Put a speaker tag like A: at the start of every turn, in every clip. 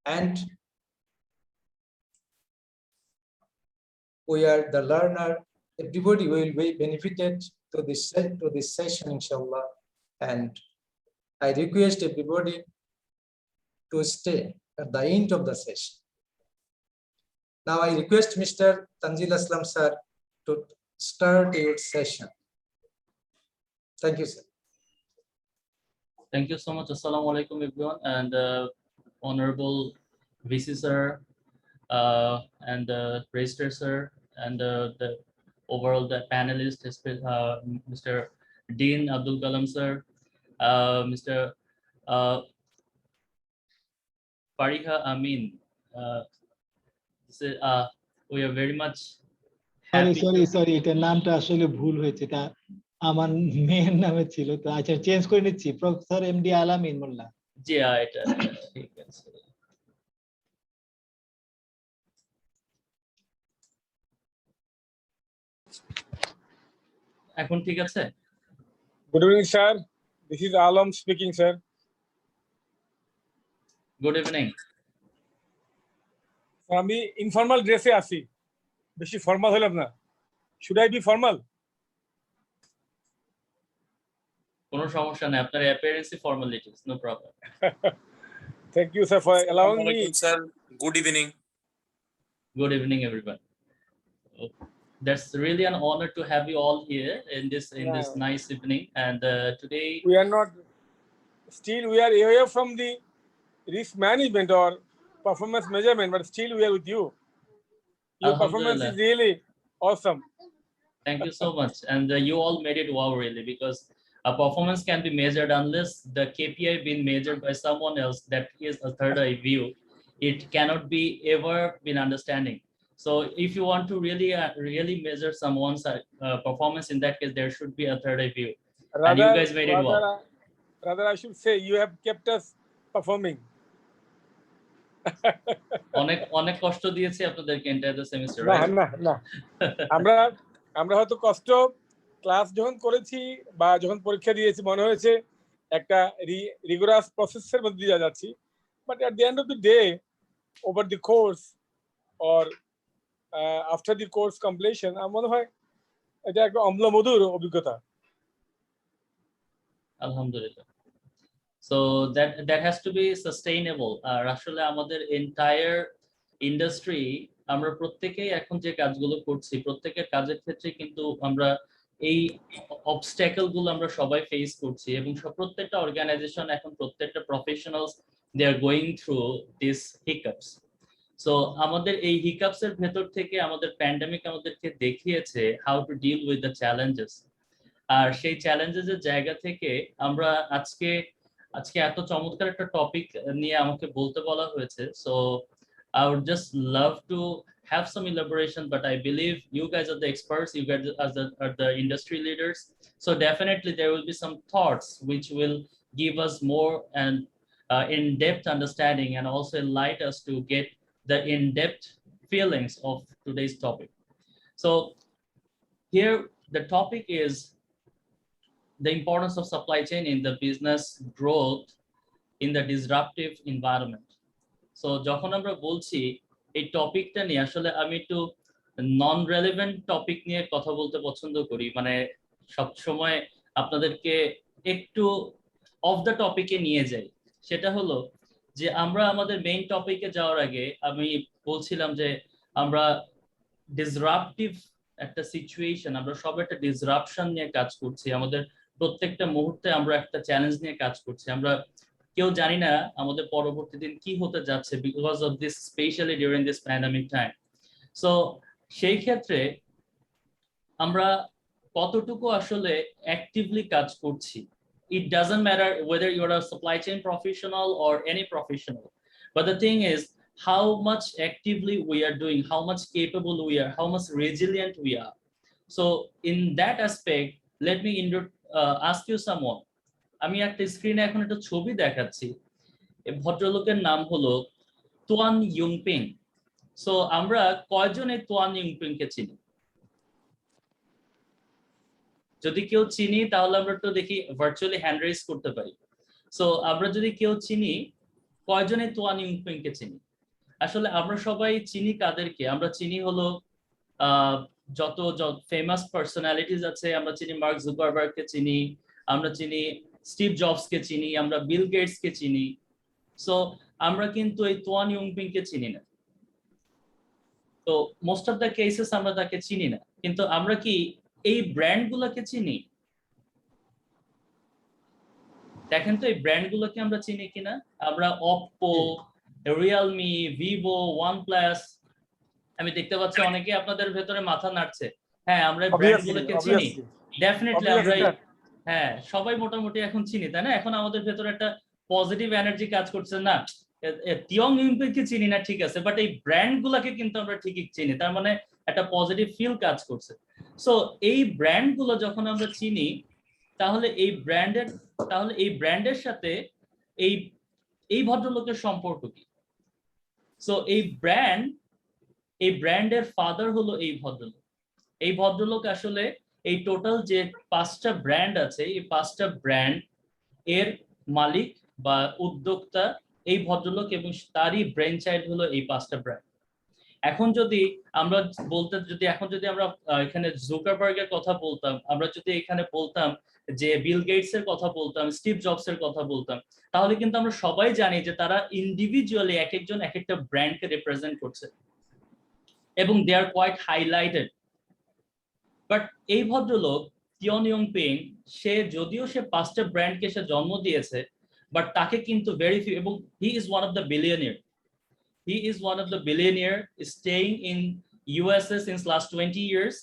A: and we are the learner. Everybody will be benefited to this session, inshallah. And I request everybody to stay at the end of the session. Now I request Mr. Tanzil Aslam sir to start your session. Thank you, sir.
B: Thank you so much. Assalamu alaikum, everyone, and honorable VC sir, and Register sir, and the overall the panelists, Mr. Dean Abdul Kalam sir, Mr. Fariha Amin. We are very much happy.
C: Sorry, এটার নামটা আসলে ভুল হয়েছে, এটা আমার মেয়ের নামে ছিল, তো আচ্ছা চেঞ্জ করে নিচ্ছি, প্রফেসর এমডি আলামিন মোল্লা।
B: জি, এটা ঠিক আছে। এখন ঠিক আছে?
D: Good evening, sir. This is Alam speaking, sir.
B: Good evening.
D: আমি ইনফর্মাল ড্রেসে আছি, বেশি ফর্মাল হলাম না। Should I be formal?
B: কোনো সমস্যা নেই, আপনার অ্যাপিয়ারেন্সই formalities, no problem.
D: Thank you, sir, for allowing me.
E: Sir, good evening.
B: Good evening, everyone. That's really an honor to have you all here in this nice evening. And today
D: we are not still we are away from the risk management or performance measurement, but still we are with you. Your performance is really awesome.
B: Thank you so much. And you all made it wow, really, because a performance can be measured unless the KPI being measured by someone else that is a third eye view. It cannot be ever been understanding. So if you want to really measure someone's performance, in that case, there should be a third eye view. And you guys made it wow.
D: Rather, I should say you have kept us performing.
B: অনেক কষ্ট দিয়েছি আপনাদেরকে entire the semester.
D: না আমরা হয়তো কষ্ট class যখন করেছি বা যখন পরীক্ষা দিয়েছি মনে হয়েছে একটা রিগোরাস প্রসেসের মধ্যে দিয়ে যাচ্ছি, but at the end of the day over the course or after the course completion আমার মনে হয় এটা একটা অম্লমধুর অভিজ্ঞতা।
B: আলহামদুলিল্লাহ। So that has to be sustainable. আসলে আমাদের এন্টায়ার ইন্ডাস্ট্রি, আমরা প্রত্যেকেই এখন যে কাজগুলো করছি, প্রত্যেকের কাজের ক্ষেত্রে কিন্তু আমরা এই অবস্ট্যাকল গুলো আমরা সবাই ফেস করছি, এবং প্রত্যেকটা অর্গানাইজেশন এখন প্রত্যেকটা professionals they are going through this hiccups. So আমাদের এই হিকআপস এর ভেতর থেকে আমাদের প্যান্ডেমিক আমাদেরকে দেখিয়েছে how to deal with the challenges. আর সেই চ্যালেঞ্জেসের জায়গা থেকে আমরা আজকে এত চমৎকার একটা টপিক নিয়ে আমাকে বলতে বলা হয়েছে। So I would just love to have some elaboration, but I believe you guys are the experts, you guys are the industry leaders. So definitely there will be some thoughts which will give us more and in-depth understanding, and also enlighten us to get the in-depth feelings of today's topic. So here the topic is the importance of supply chain in the business growth in the disruptive environment. So যখন আমরা বলছি এই টপিকটা নিয়ে, আসলে আমি একটু নন relevant topic নিয়ে কথা বলতে পছন্দ করি, মানে সব সময় আপনাদেরকে একটু অফ দ্য টপিকে নিয়ে যাই। সেটা হলো যে আমরা আমাদের মেইন টপিকে যাওয়ার আগে আমি বলছিলাম যে আমরা ডিসরাপটিভ একটা সিচুয়েশন, আমরা সব একটা ডিসরাপশন নিয়ে কাজ করছি, আমাদের প্রত্যেকটা মুহূর্তে আমরা একটা চ্যালেঞ্জ নিয়ে কাজ করছি। আমরা কেউ জানি না আমাদের পরবর্তী দিন কি হতে যাচ্ছে because of this, specially during this pandemic time. So সেই ক্ষেত্রে আমরা কতটুকু আসলে অ্যাক্টিভলি কাজ করছি। It doesn't matter whether you're a supply chain professional or any professional, but the thing is how much actively we are doing, how much capable we are, how much resilient we are. So in that aspect, let me ask you someone. আমি একটা স্ক্রিনে এখন একটা ছবি দেখাচ্ছি, এই ভদ্রলোকের নাম হলো তোয়ান ইউংপিং। সো আমরা কয়জন এই তোয়ান ইউংপিং কে চিনি? যদি কেউ চিনি তাহলে আমরা একটু দেখি ভার্চুয়ালি হ্যান্ড রেজ করতে পারি। সো আমরা যদি কেউ চিনি কয়জনে তুয়ান ইউংপিংকে চিনি? আসলে আমরা সবাই চিনি কাদেরকে? আমরা চিনি হলো যত ফেমাস পার্সোনালিটিস আছে, আমরা চিনি মার্ক জুকারবার্গকে চিনি, আমরা চিনি স্টিভ জবসকে চিনি, আমরা বিল গেটসকে চিনি। সো আমরা কিন্তু এই তুয়ান ইউংপিংকে চিনি না। তো মোস্ট অফ দ্য কেসেস আমরা তাকে চিনি না, কিন্তু আমরা কি এই ব্র্যান্ডগুলোকে চিনি? দেখেন তো এই ব্র্যান্ডগুলোকে আমরা চিনি কিনা। আমরা অপো, রিয়েলমি, ভিভো, ওয়ানপ্লাস, আমি দেখতে পাচ্ছি অনেকে আপনাদের ভেতরে মাথা নাড়ছে। হ্যাঁ, আমরা ব্র্যান্ডগুলোকে চিনি, ডেফিনেটলি আমরা, হ্যাঁ সবাই মোটামুটি এখন চিনি, তাই না? এখন আমাদের ভেতরে একটা পজিটিভ এনার্জি কাজ করছে, না তিয়াং ইউংপিংকে চিনি না ঠিক আছে, বাট এই ব্র্যান্ডগুলোকে কিন্তু আমরা ঠিকই চিনি, তার মানে একটা পজিটিভ ফিল কাজ করছে। সো এই ব্র্যান্ডগুলো যখন আমরা চিনি, তাহলে এই ব্র্যান্ডের সাথে এই ভদ্রলোকের সম্পর্ক কি? সো এই ব্র্যান্ডের ফাদার হলো এই ভদ্রলোক। এই ভদ্রলোক আসলে এই টোটাল যে 5টা ব্র্যান্ড আছে, এই 5টা ব্র্যান্ড এর মালিক বা উদ্যোক্তা এই ভদ্রলোক, এবং তারই ব্রেন চাইল্ড হলো এই 5টা ব্র্যান্ড। এখন যদি আমরা এখানে জুকারবার্গের কথা বলতাম, আমরা যদি এখানে বলতাম যে বিল গেটস এর কথা বলতাম, স্টিভ জবস এর কথা বলতাম, তাহলে কিন্তু আমরা সবাই জানি যে তারা ইন্ডিভিজুয়ালি এক একজন এক একটা ব্র্যান্ডকে রিপ্রেজেন্ট করছে এবং দে আর কোয়াইট হাইলাইটেড। বাট এই ভদ্রলোক তিয়ান ইউংপিং, যদিও সে 5টা ব্র্যান্ডকে সে জন্ম দিয়েছে, বাট তাকে কিন্তু ভেরি ফিউ, এবং he is one of the billionaire. He is one of the billionaire staying in USA since last 20 years,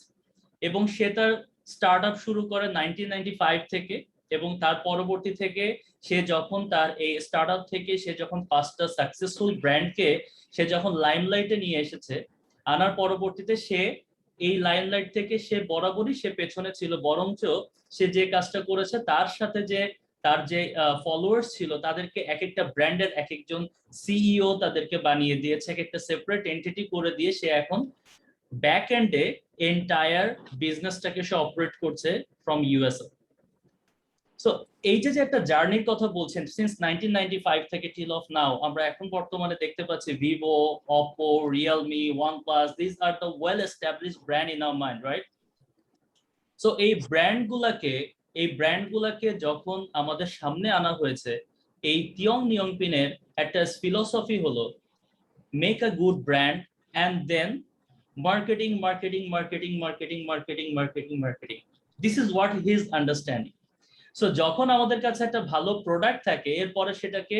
B: এবং সে তার স্টার্টআপ শুরু করে 1995 থেকে, এবং তার পরবর্তী থেকে সে যখন তার এই স্টার্টআপ থেকে সে যখন 5টা সাকসেসফুল ব্র্যান্ডকে সে যখন লাইমলাইটে নিয়ে এসেছে, আনার পরবর্তীতে সে এই লাইমলাইট থেকে সে বরাবরই সে পেছনে ছিল, বরঞ্চ সে যে কাজটা করেছে তার সাথে তার যে ফলোয়ার্স ছিল তাদেরকে এক একটা ব্র্যান্ডের এক একজন সিইও তাদেরকে বানিয়ে দিয়েছে, এক একটা সেপারেট এন্টিটি করে দিয়ে সে এখন ব্যাক এন্ডে এন্টায়ার বিজনেসটাকে সে অপারেট করছে ফ্রম ইউএসএ। সো এই যে একটা জার্নির কথা বলছেন সিন্স 1995 থেকে টিল অফ নাও, আমরা এখন বর্তমানে দেখতে পাচ্ছি Vivo, Oppo, Realme, OnePlus, this are the well established brand in our mind, right? So এই ব্র্যান্ডগুলোকে যখন আমাদের সামনে আনা হয়েছে, এই তিয়াং ইউংপিংয়ের একটা ফিলোসফি হলো make a good brand and then marketing. This is what his understanding. So যখন আমাদের কাছে একটা ভালো প্রোডাক্ট থাকে, এরপরে সেটাকে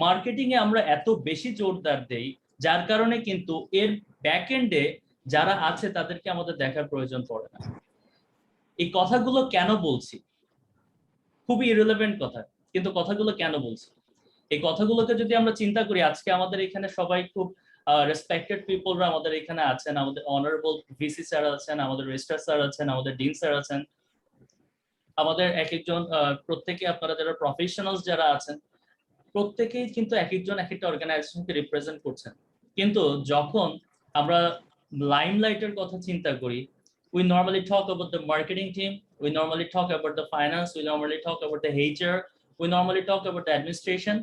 B: মার্কেটিং এ আমরা এত বেশি জোরদার দেই, যার কারণে কিন্তু এর ব্যাক এন্ডে যারা আছে তাদেরকে আমাদের দেখার প্রয়োজন পড়ে না। এই কথাগুলো কেন বলছি? খুবই ইরিলেভেন্ট কথা, কিন্তু কথাগুলো কেন বলছি? এই কথাগুলোকে যদি আমরা চিন্তা করি, আজকে আমাদের এখানে সবাই খুব রেসপেক্টেড পিপলরা আমাদের এখানে আছেন, আমাদের অনারেবল ভিসি স্যার আছেন, আমাদের রেজিস্ট্রার স্যার আছেন, আমাদের ডিন স্যার আছেন, আমাদের এক একজন প্রত্যেকে আপনারা যারা প্রফেশনালস যারা আছেন, প্রত্যেকেই কিন্তু এক একজন এক একটা অর্গানাইজেশনকে রিপ্রেজেন্ট করছেন। কিন্তু যখন আমরা লাইমলাইটের কথা চিন্তা করি, we normally talk about the marketing team, we normally talk about the finance, we normally talk about the HR, we normally talk about the administration,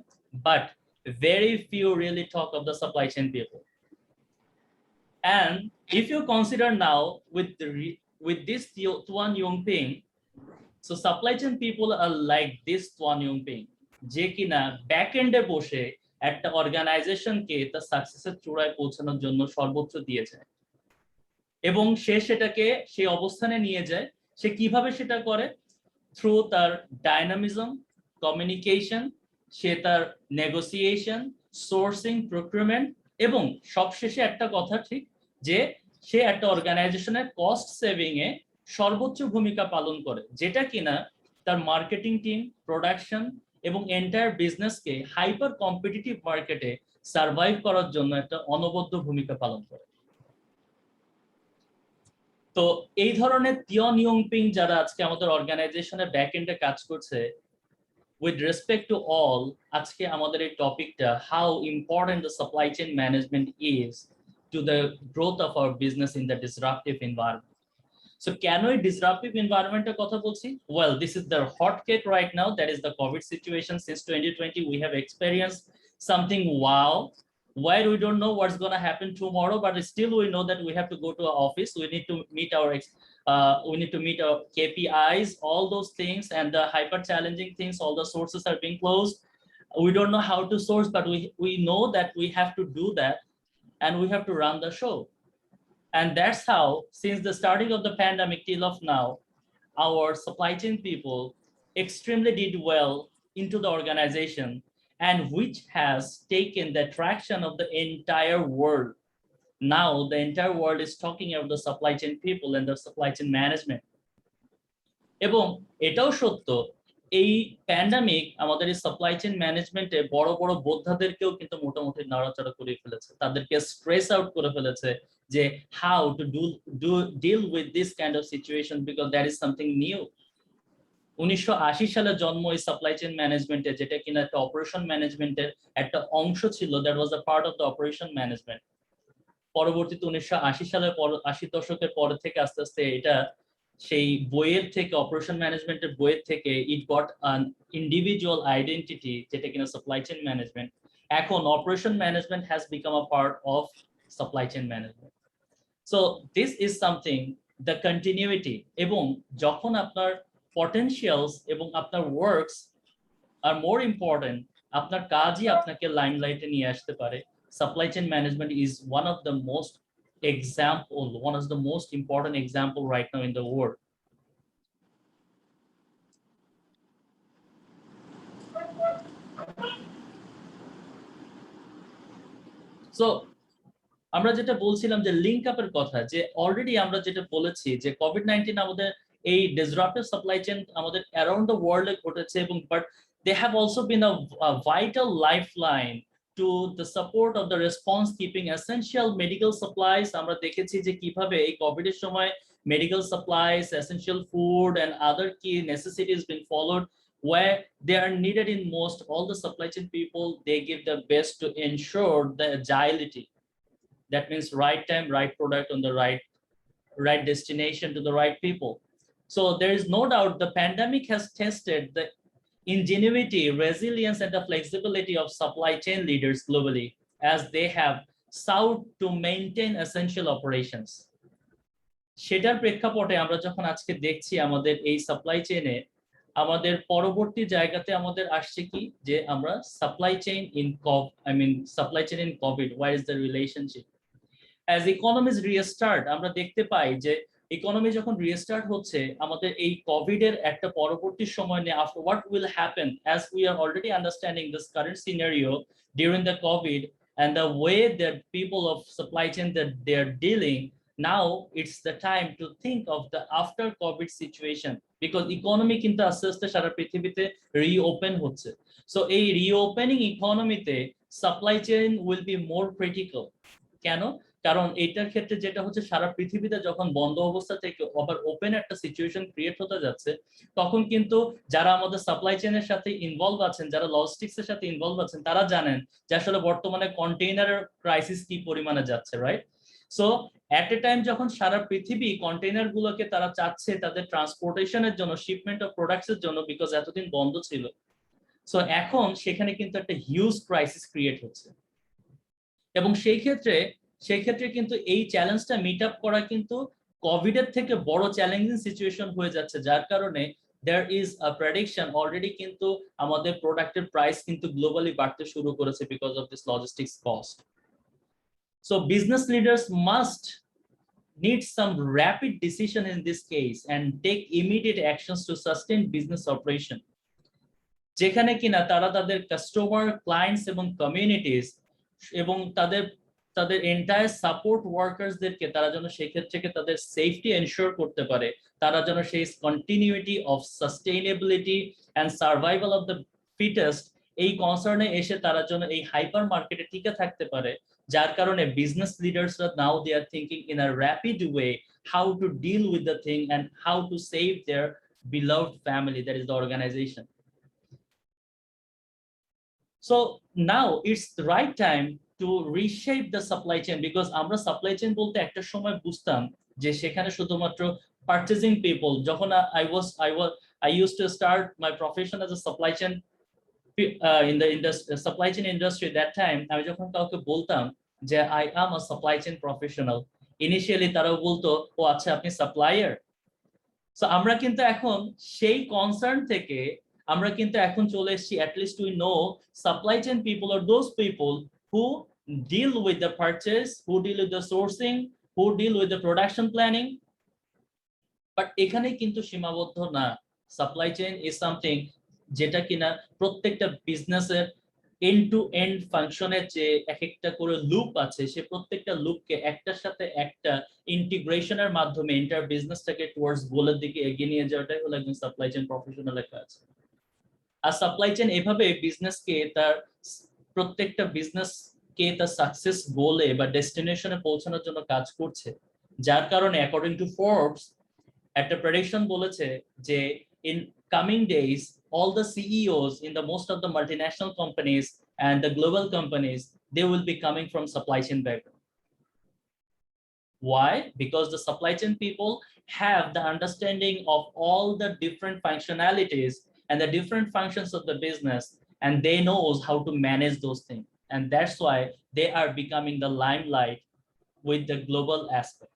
B: but very few really talk of the supply chain people. And if you consider now with this Tuan Yongping, so supply chain people are like this Tuan Yongping, যে কিনা back এন্ডে বসে একটা অর্গানাইজেশনকে তার সাকসেসের চূড়ায় পৌঁছানোর জন্য সর্বোচ্চ দিয়েছে, এবং সে সেটাকে সেই অবস্থানে নিয়ে যায়। সে কিভাবে সেটা করে? থ্রু তার ডাইনামিজম, কমিউনিকেশন, সে তার নেগোসিয়েশন, সোর্সিং, প্রকিউরমেন্ট, এবং সবশেষে একটা কথা ঠিক যে সে একটা অর্গানাইজেশনের কস্ট সেভিং এ সর্বোচ্চ ভূমিকা পালন করে, যেটা কিনা তার মার্কেটিং টিম, প্রোডাকশন এবং এন্টায়ার বিজনেসকে হাইপার কম্পিটিটিভ মার্কেটে সার্ভাইভ করার জন্য একটা অনবদ্য ভূমিকা পালন করে। তো এই ধরনের তিয়ান ইউংপিং যারা আজকে আমাদের অর্গানাইজেশনের ব্যাক এন্ডে কাজ করছে, with respect to all, আজকে আমাদের এই টপিকটা how important the supply chain management is to the growth of our business in the disruptive environment. So কেন এই disruptive environment এর কথা বলছি? Well, this is the hot cake right now, that is the COVID situation. Since 2020 we have experienced something wow, where we don't know what's going to happen tomorrow, but still we know that we have to go to our office, we need to meet our KPIs, all those things, and the hyper challenging things, all the sources are being closed. We don't know how to source, but we know that we have to do that, and we have to run the show. And that's how, since the starting of the pandemic till of now, our supply chain people extremely did well into the organization, and which has taken the traction of the entire world. Now the entire world is talking about the supply chain people and the supply chain management. এবং এটাও সত্য, এই pandemic আমাদের এই supply chain ম্যানেজমেন্টে বড় বড় বোদ্ধাদেরকেও কিন্তু মোটামুটি নাড়াচাড়া করে ফেলেছে, তাদেরকে স্ট্রেস আউট করে ফেলেছে যে how to deal with this kind of situation, because that is something new. 1980 সালে জন্ম এই সাপ্লাই চেইন ম্যানেজমেন্টে, যেটা কিনা একটা অপারেশন ম্যানেজমেন্টের একটা অংশ ছিল, that was a part of the operation management. পরবর্তীতে 1980 সালের 80 দশকের পর থেকে আস্তে আস্তে এটা সেই বইয়ের থেকে, অপারেশন ম্যানেজমেন্টের বইয়ের থেকে it got an individual identity, যেটা কিনা সাপ্লাই চেইন ম্যানেজমেন্ট। এখন operation management has become a part of supply chain management. So this is something, the continuity, এবং যখন আপনার পটেনশিয়ালস এবং আপনার ওয়ার্কস আর মোর ইম্পর্টেন্ট, আপনার কাজই আপনাকে লাইমলাইটে নিয়ে আসতে পারে। Supply chain management is one of the most important example right now in the world. So আমরা যেটা বলছিলাম যে লিঙ্ক আপের কথা, যে অলরেডি আমরা যেটা বলেছি যে কোভিড-19 আমাদের এই ডিসরাপ্টিভ সাপ্লাই চেইন আমাদের অ্যারাউন্ড দ্য ওয়ার্ল্ডে ঘটেছে, এবং but they have also been a vital lifeline to the support of the response, keeping essential medical supplies. আমরা দেখেছি যে কিভাবে এই কোভিডের সময় medical supplies, essential food and other key necessities been followed where they are needed in most. All the supply chain people, they give their best to ensure the agility. That means right time, right product on the right destination to the right people. So there is no doubt the pandemic has tested the ingenuity, resilience, and the flexibility of supply chain leaders globally, as they have sought to maintain essential operations. সেটার প্রেক্ষাপটে আমরা যখন আজকে দেখছি আমাদের এই supply চেইনে, আমাদের পরবর্তী জায়গাতে আমাদের আসছে কি, যে আমরা supply chain in Covid, what is the relationship? As economies restart, আমরা দেখতে পাই যে ইকোনমি যখন রিস্টার্ট হচ্ছে, আমাদের এই কোভিড এর একটা পরবর্তী সময় নিয়ে after what will happen, as we are already understanding this current scenario during the COVID and the way that people of supply chain that they are dealing now, it's the time to think of the after COVID situation, because economy কিন্তু আস্তে আস্তে সারা পৃথিবীতে reopen হচ্ছে। So এই reopening ইকোনমিতে supply chain will be more critical. কেন? কারণ এটার ক্ষেত্রে যেটা হচ্ছে, সারা পৃথিবীতে যখন বন্ধ অবস্থা থেকে আবার ওপেন একটা সিচুয়েশন ক্রিয়েট হতে যাচ্ছে, তখন কিন্তু যারা আমাদের সাপ্লাই চেইনের সাথে ইনভলভ আছেন, যারা লজিস্টিক্স এর সাথে ইনভলভ আছেন, তারা জানেন যে আসলে বর্তমানে কন্টেইনারের ক্রাইসিস কি পরিমাণে যাচ্ছে, রাইট? সো এট এ টাইম যখন সারা পৃথিবী কন্টেইনার গুলোকে তারা চাচ্ছে তাদের ট্রান্সপোর্টেশনের জন্য, শিপমেন্ট অফ প্রোডাক্টস এর জন্য, বিকজ এতদিন বন্ধ ছিল। সো এখন সেখানে কিন্তু একটা হিউজ ক্রাইসিস ক্রিয়েট হচ্ছে, এবং সেই ক্ষেত্রে কিন্তু এই চ্যালেঞ্জটা মিট আপ করা কিন্তু কোভিড এর থেকে বড় চ্যালেঞ্জিং সিচুয়েশন হয়ে যাচ্ছে, যার কারণে there is a prediction already কিন্তু আমাদের প্রোডাক্টের প্রাইস কিন্তু গ্লোবালি বাড়তে শুরু করেছে because of this logistics cost. So business leaders must need some rapid decision in this case and take immediate actions to sustain business operation, যেখানে কিনা তারা তাদের কাস্টমার, ক্লায়েন্টস এবং কমিউনিটিস এবং তাদের এন্টায়ার সাপোর্ট ওয়ার্কার্সদেরকে তারা যেন সেই ক্ষেত্রে তাদের সেফটি এনশিওর করতে পারে, তারা যেন সেই continuity of sustainability and survival of the fittest, এই কনসার্নে এসে তারা যেন এই হাইপার মার্কেটে টিকে থাকতে পারে, যার কারণে বিজনেস লিডার্সরা now they are thinking in a rapid way how to deal with the thing and how to save their beloved family, that is the organization. So now it's the right time to reshape the supply chain, because আমরা supply chain বলতে একটা সময় বুঝতাম যে সেখানে শুধুমাত্র purchasing people. যখন I used to start my profession as a supply chain in the supply chain industry that time আমি যখন কাউকে বলতাম যে I am a supply chain professional, initially তারাও বলতো ও আচ্ছা আপনি সাপ্লায়ার। সো আমরা কিন্তু এখন সেই কনসার্ন থেকে আমরা কিন্তু এখন চলে এসেছি, at least we know supply chain people are those people who deal with the purchase, who deal with the sourcing, who deal with the production planning. But এখানে কিন্তু সীমাবদ্ধ না। সাপ্লাই চেইন ইজ সামথিং যেটা কিনা প্রত্যেকটা বিজনেসের and two and ফাংশনের যে এক একটা করে লুপ আছে, সে প্রত্যেকটা লুপকে একটার সাথে একটা ইন্টিগ্রেশনের মাধ্যমে এন্টার বিজনেসটাকে টুয়ার্ডস গোলের দিকে এগিয়ে নিয়ে যাওয়াটাই হলো একজন সাপ্লাই চেইন প্রফেশনালের কাজ। আর সাপ্লাই চেইন এভাবে বিজনেসকে তার প্রত্যেকটা বিজনেসকে তার সাকসেস গোলে বা ডেস্টিনেশনে পৌঁছানোর জন্য কাজ করছে, যার কারণে অ্যাকর্ডিং টু ফোর্বস একটা প্রেডিকশন বলেছে যে in coming days all the CEOs in the most of the multinational companies and the global companies, they will be coming from supply chain background. Why? Because the supply chain people have the understanding of all the different functionalities and the different functions of the business, and they knows how to manage those things, and that's why they are becoming the limelight with the global aspect.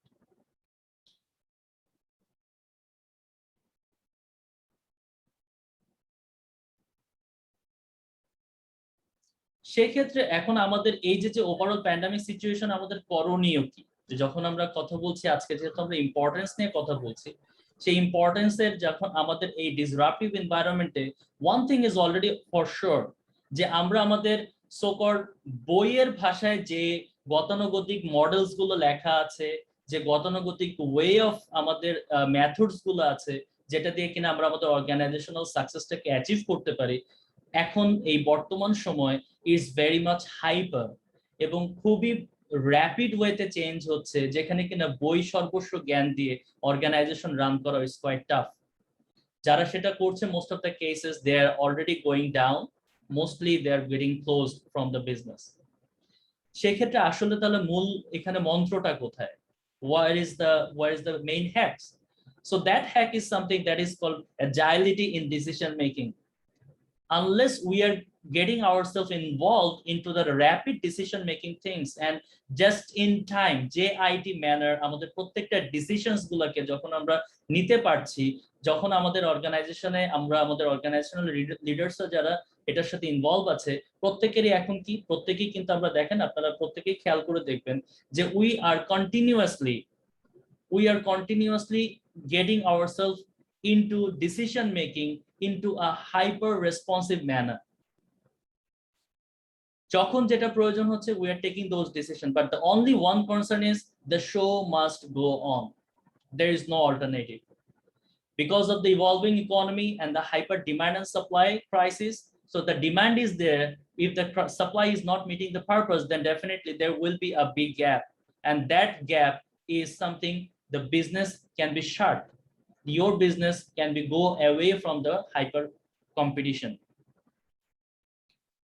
B: সেই ক্ষেত্রে এখন আমাদের এই যে overall pandemic situation, আমাদের করণীয় কি? যখন আমরা কথা বলছি আজকে, যেহেতু আমরা ইম্পর্টেন্স নিয়ে কথা বলছি, সেই ইম্পর্টেন্সের যখন আমাদের এই ডিসরাপটিভ এনভায়রনমেন্টে one thing is already for sure, যে আমরা আমাদের সোকল বইয়ের ভাষায় যে গতানুগতিক মডেলস গুলো লেখা আছে, যে গতানুগতিক ওয়ে অফ আমাদের মেথডস গুলো আছে, যেটা দিয়ে কিনা আমরা আমাদের অর্গানাইজেশনাল সাকসেসটাকে অ্যাচিভ করতে পারি, এখন এই বর্তমান সময় ইজ ভেরি মাচ হাইপার এবং খুবই র্যাপিড ওয়েতে চেঞ্জ হচ্ছে, যেখানে কিনা বই সর্বস্ব জ্ঞান দিয়ে অর্গানাইজেশন রান করা ইজ কোয়াইট টাফ। যারা সেটা করছে, most of the cases they are already going down, mostly they are getting closed from the business. সেক্ষেত্রে আসলে তাহলে মূল এখানে মন্ত্রটা কোথায়? What is the main hacks? So that hack is something that is called agility in decision making. Unless we are getting ourselves involved into the rapid decision making things and just in time JIT manner, আমাদের প্রত্যেকটা decisions গুলোকে যখন আমরা নিতে পারছি, যখন আমাদের অর্গানাইজেশনে আমরা আমাদের অর্গানাইজেশনাল লিডার্স যারা এটার সাথে ইনভলভ আছে, প্রত্যেকেরই এখন কি প্রত্যেকেই কিন্তু আমরা দেখেন, আপনারা প্রত্যেকেই খেয়াল করে দেখবেন যে we are continuously getting ourselves into decision making into a hyper responsive manner. যখন যেটা প্রয়োজন হচ্ছে we are taking those decisions, but the only one concern is the show must go on. There is no alternative. Because of the evolving economy and the hyper demand and supply crisis, so the demand is there. If the supply is not meeting the purpose, then definitely there will be a big gap, and that gap is something the business can be shut. Your business can be go away from the hyper competition.